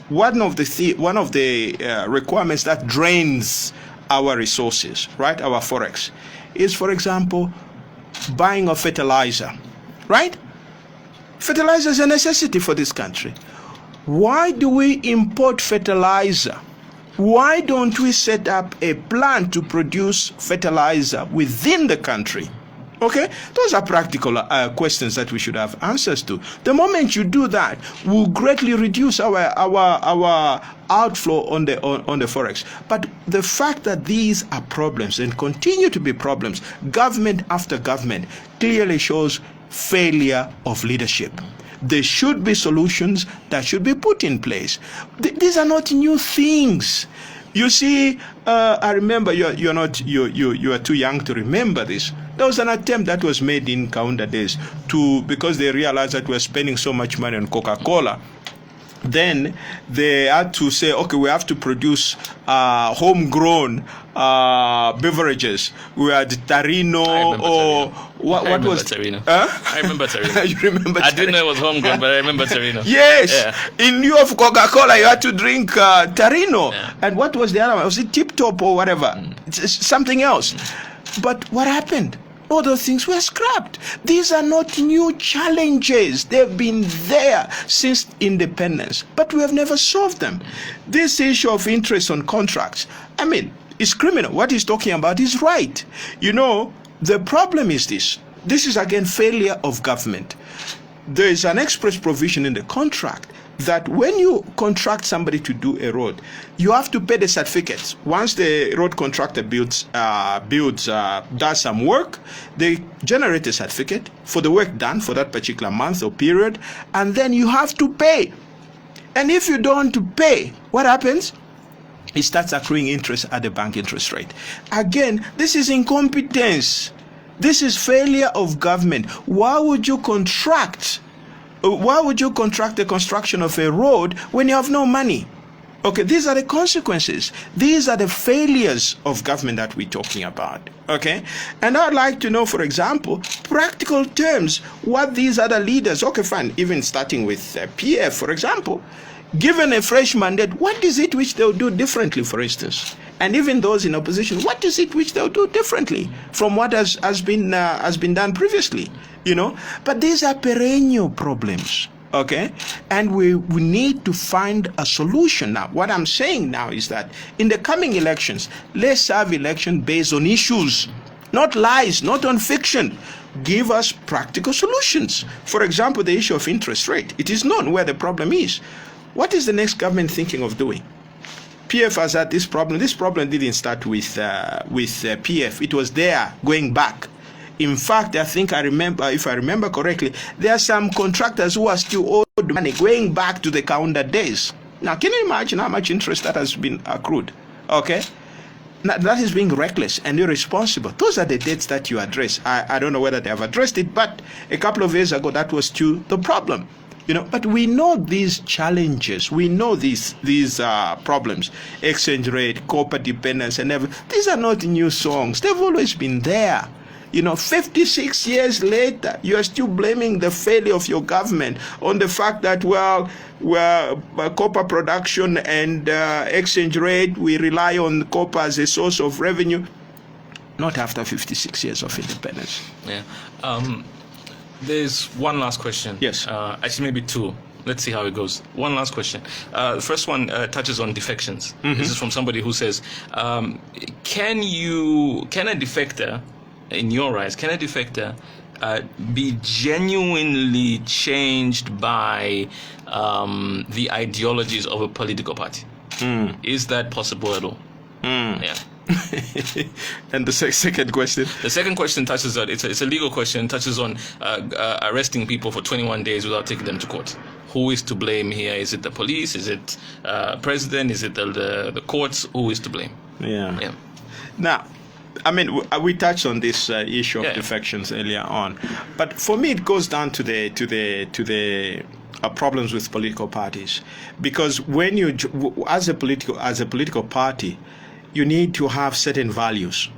one of the requirements that drains our resources, right, our forex, is, for example, buying of fertilizer, right? Fertilizer is a necessity for this country. Why do we import fertilizer? Why don't we set up a plan to produce fertilizer within the country? Okay, those are practical questions that we should have answers to. The moment you do that, will greatly reduce our outflow on the forex. But the fact that these are problems and continue to be problems, government after government, clearly shows failure of leadership. There should be solutions that should be put in place. These are not new things. You see, I remember you are too young to remember this. There was an attempt that was made in Kaunda days because they realized that we're spending so much money on Coca-Cola. Then they had to say, okay, we have to produce homegrown beverages. We had Tarino or what was Tarino? Huh? I remember Tarino. You remember Tarino? I didn't know it was homegrown, but I remember Tarino. Yes. Yeah. In lieu of Coca-Cola, you had to drink Tarino. Yeah. And what was the other one? Was it Tip Top or whatever? It's something else. But what happened? All those things were scrapped. These are not new challenges. They've been there since independence, but we have never solved them. This issue of interest on contracts, I mean, it's criminal. What he's talking about is right. You know, the problem is this. This is, again, failure of government. There is an express provision in the contract that when you contract somebody to do a road, you have to pay the certificates. Once the road contractor does some work, they generate a certificate for the work done for that particular month or period, and then you have to pay. And if you don't pay, what happens? It starts accruing interest at the bank interest rate. Again, this is incompetence. This is failure of government. Why would you contract the construction of a road when you have no money? Okay, these are the consequences. These are the failures of government that we're talking about. Okay, and I'd like to know, for example, practical terms, what these other leaders, okay, fine, even starting with PF, for example, given a fresh mandate, what is it which they'll do differently, for instance? And even those in opposition, what is it which they'll do differently from what has been done previously? You know, but these are perennial problems, okay? And we need to find a solution now. What I'm saying now is that in the coming elections, let's have election based on issues, not lies, not on fiction. Give us practical solutions. For example, the issue of interest rate. It is known where the problem is. What is the next government thinking of doing? PF has had this problem. This problem didn't start with PF. It was there going back. In fact, if I remember correctly, there are some contractors who are still owed money going back to the Kaunda days. Now, can you imagine how much interest that has been accrued? Okay? Now, that is being reckless and irresponsible. Those are the debts that you address. I don't know whether they have addressed it, but a couple of years ago, that was still the problem. You know, but we know these challenges. We know these problems. Exchange rate, copper dependence, and everything. These are not new songs. They've always been there. You know, 56 years later, you are still blaming the failure of your government on the fact that, well, copper production and exchange rate, we rely on copper as a source of revenue. Not after 56 years of independence. Yeah. There's one last question. Yes. Actually, maybe two. Let's see how it goes. One last question. The first one touches on defections. Mm-hmm. This is from somebody who says, can a defector, in your eyes, can a defector be genuinely changed by the ideologies of a political party? Is that possible at all? Yeah. And the second question? The second question touches on, it's a legal question, touches on arresting people for 21 days without taking them to court. Who is to blame here? Is it the police? Is it president? Is it the courts? Who is to blame? Yeah. Now, I mean, we touched on this issue of defections earlier on, but for me, it goes down to the problems with political parties, because when you, as a political party, you need to have certain values,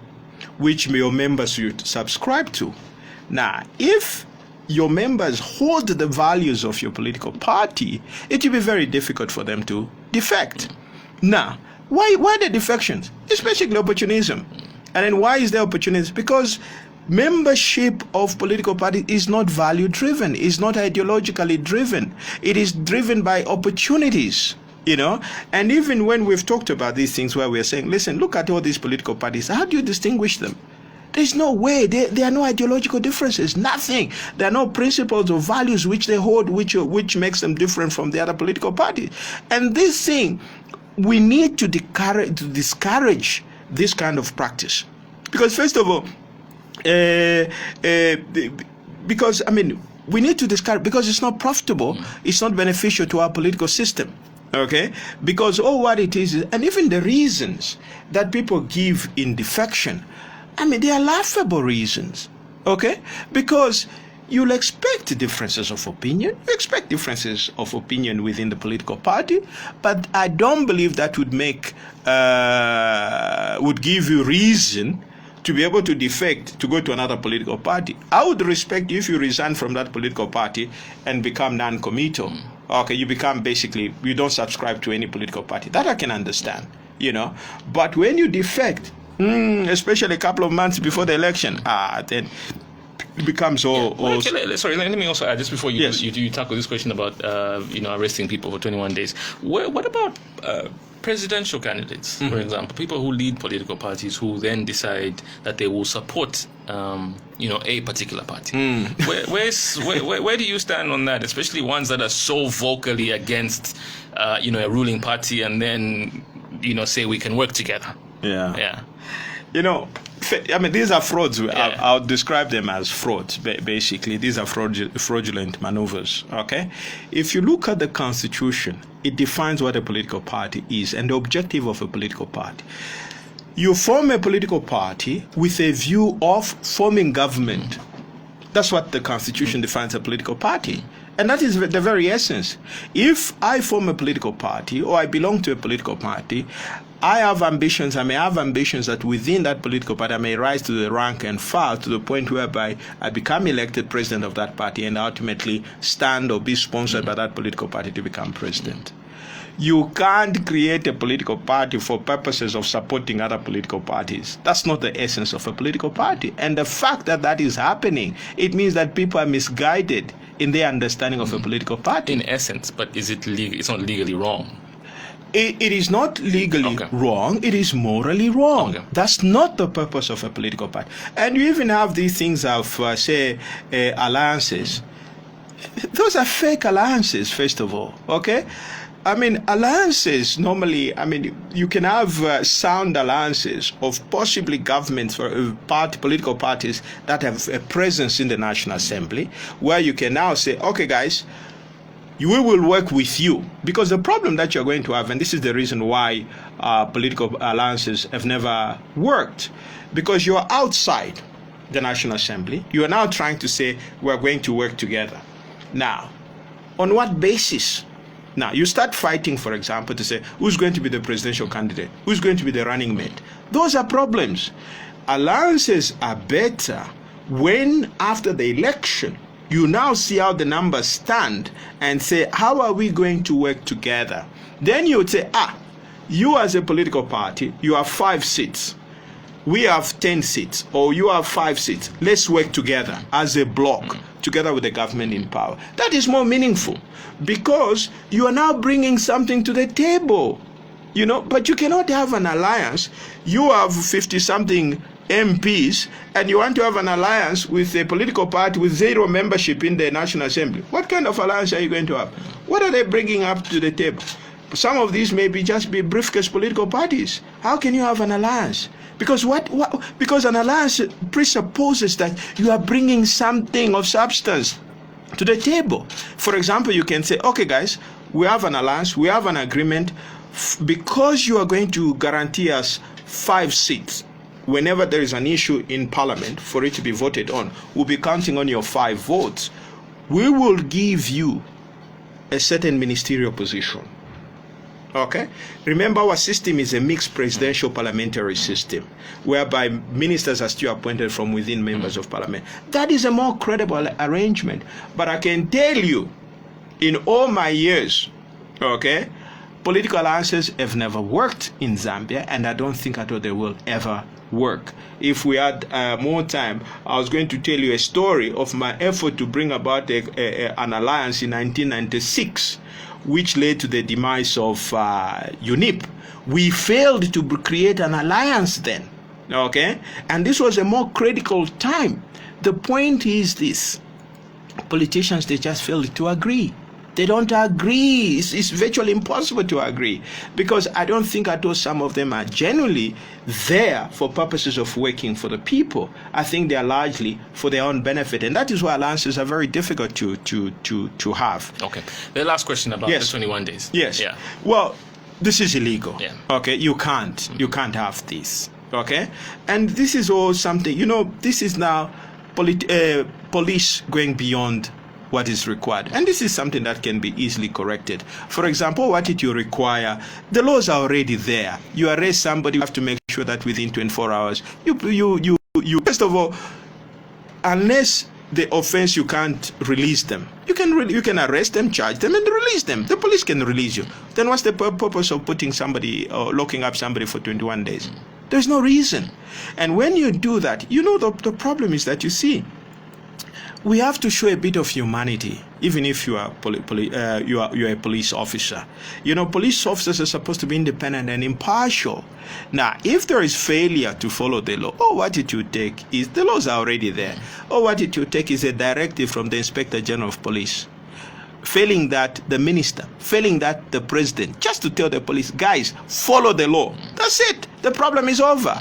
which your members should subscribe to. Now, if your members hold the values of your political party, it will be very difficult for them to defect. Now, why the defections? It's basically opportunism. And then why is there opportunism? Because membership of political parties is not value driven, is not ideologically driven. It is driven by opportunities. And even when we've talked about these things where we're saying, listen, look at all these political parties, how do you distinguish them? There's no way. There are no ideological differences, nothing. There are no principles or values which they hold, which makes them different from the other political parties. And this thing, we need to discourage this kind of practice. Because first of all, because, I mean, we need to discourage, because it's not profitable, it's not beneficial to our political system. Okay, because what it is, and even the reasons that people give in defection, I mean, they are laughable reasons. Okay, because you'll expect differences of opinion. You expect differences of opinion within the political party, but I don't believe that would give you reason to be able to defect, to go to another political party. I would respect you if you resign from that political party and become non-committal. Okay, you become basically, you don't subscribe to any political party. That I can understand, But when you defect, especially a couple of months before the election, then it becomes all... Sorry, let me also add, just before you tackle this question about, arresting people for 21 days. What about presidential candidates, for example, people who lead political parties who then decide that they will support a particular party? Where do you stand on that, especially ones that are so vocally against a ruling party and then say we can work together? I mean, these are frauds. I'll describe them as frauds, basically. These are fraudulent maneuvers, okay? If you look at the Constitution, it defines what a political party is and the objective of a political party. You form a political party with a view of forming government. That's what the Constitution defines a political party. And that is the very essence. If I form a political party or I belong to a political party, I have ambitions. I may have ambitions that within that political party I may rise to the rank and file to the point whereby I become elected president of that party and ultimately stand or be sponsored by that political party to become president. You can't create a political party for purposes of supporting other political parties. That's not the essence of a political party. And the fact that that is happening, it means that people are misguided in their understanding of a political party. In essence, but is it legal? It's not legally wrong. It is not legally wrong. It is morally wrong. That's not the purpose of a political party. And you even have these things of, alliances. Those are fake alliances, first of all, okay? I mean, alliances normally, I mean, you can have sound alliances of possibly governments or political parties that have a presence in the National Assembly, where you can now say, okay, guys, we will work with you. Because the problem that you're going to have, and this is the reason why political alliances have never worked, because you're outside the National Assembly. You are now trying to say, we're going to work together. Now, on what basis? Now, you start fighting, for example, to say, who's going to be the presidential candidate? Who's going to be the running mate? Those are problems. Alliances are better when, after the election, you now see how the numbers stand and say, how are we going to work together? Then you would say, you as a political party, you have 5 seats. We have 10 seats, or you have 5 seats. Let's work together as a bloc, together with the government in power. That is more meaningful because you are now bringing something to the table, but you cannot have an alliance. You have 50-something MPs and you want to have an alliance with a political party with 0 membership in the National Assembly. What kind of alliance are you going to have? What are they bringing up to the table? some of these may just be briefcase political parties. How can you have an alliance? Because because an alliance presupposes that you are bringing something of substance to the table. For example, you can say, okay, guys, we have an alliance, we have an agreement. Because you are going to guarantee us 5 seats whenever there is an issue in Parliament for it to be voted on, we'll be counting on your 5 votes. We will give you a certain ministerial position. Okay? Remember, our system is a mixed presidential parliamentary system, whereby ministers are still appointed from within members of Parliament. That is a more credible arrangement. But I can tell you, in all my years, okay, political alliances have never worked in Zambia, and I don't think at all they will ever work. If we had more time, I was going to tell you a story of my effort to bring about an alliance in 1996, which led to the demise of UNIP. We failed to create an alliance then, okay? And this was a more critical time. The point is this: politicians, they just failed to agree. They don't agree. It's virtually impossible to agree, because I don't think at all some of them are genuinely there for purposes of working for the people. I think they are largely for their own benefit, and that is why alliances are very difficult to have. Okay. The last question about the 21 days. Yes. Yeah. Well, this is illegal. Yeah. Okay. You can't have this. Okay. And this is all something. This is now police going beyond what is required, and this is something that can be easily corrected. For example, what did you require? The laws are already there. You arrest somebody, you have to make sure that within 24 hours you first of all, unless the offense, you can't release them. You can arrest them, charge them, and release them. The police can release you. Then what's the purpose of putting somebody or locking up somebody for 21 days? There's no reason. And when you do that, the problem is that, you see, we have to show a bit of humanity, even if you are you're a police officer. Police officers are supposed to be independent and impartial. Now, if there is failure to follow the law, what did you take? Is the laws are already there. What did you take is a directive from the Inspector General of Police. Failing that, the minister. Failing that, the president. Just to tell the police, guys, follow the law. That's it. The problem is over.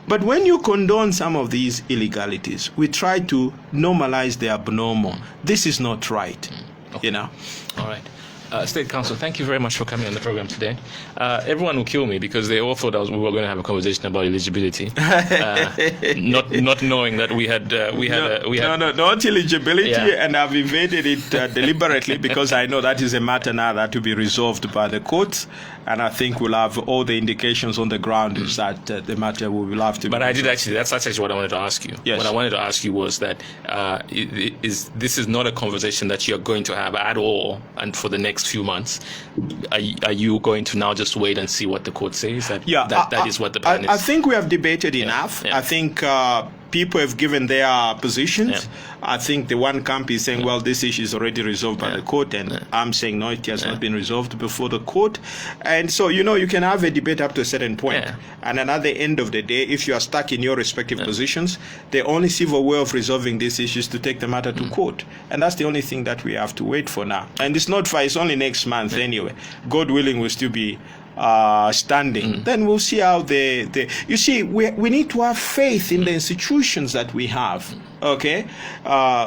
But when you condone some of these illegalities, we try to normalize the abnormal. This is not right. Okay. All right. State Council, thank you very much for coming on the program today. Everyone will kill me because they all thought we were going to have a conversation about eligibility, not knowing that we had not eligibility, and I've evaded it deliberately because I know that is a matter now that to be resolved by the courts, and I think we'll have all the indications on the ground is that the matter will have to. But I did actually. That's actually what I wanted to ask you. Yes. What I wanted to ask you was that this is not a conversation that you're going to have at all, and for the next few months, are you going to now just wait and see what the court says? That is what the plan is. I think we have debated enough. I think people have given their positions. I think the one camp is saying, well, this issue is already resolved by the court, and I'm saying, no, it has not been resolved before the court. And so, you can have a debate up to a certain point. And at the end of the day, if you are stuck in your respective positions, the only civil way of resolving this issue is to take the matter to court. And that's the only thing that we have to wait for now. And it's not far, it's only next month anyway. God willing, we'll still be standing. Then we'll see how you see, we need to have faith in the institutions that we have. Okay,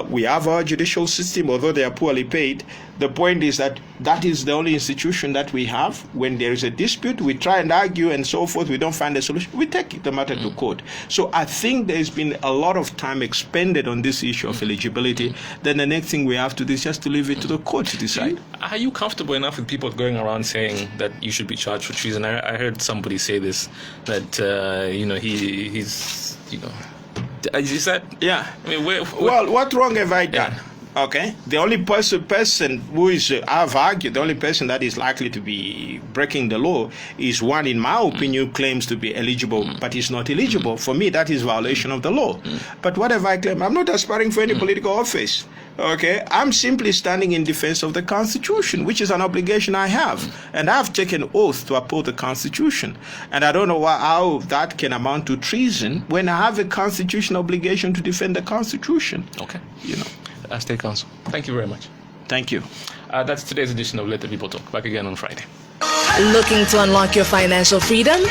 we have our judicial system, although they are poorly paid. The point is that is the only institution that we have. When there is a dispute, we try and argue and so forth. We don't find a solution, we take the matter to court. So I think there's been a lot of time expended on this issue of eligibility. Then the next thing we have to do is just to leave it to the court to decide. Are you comfortable enough with people going around saying that you should be charged for treason? I heard somebody say this, that he's is that? Yeah. I mean, well, what wrong have I done? Okay, the only person who is, I've argued, the only person that is likely to be breaking the law is one, in my opinion, who claims to be eligible, but is not eligible. For me, that is violation of the law. But what have I claimed? I'm not aspiring for any political office. Okay, I'm simply standing in defense of the Constitution, which is an obligation I have. And I've taken oath to uphold the Constitution. And I don't know how that can amount to treason when I have a constitutional obligation to defend the Constitution. Okay. State Council, thank you very much. Thank you. That's today's edition of Let the People Talk. Back again on Friday. Looking to unlock your financial freedom?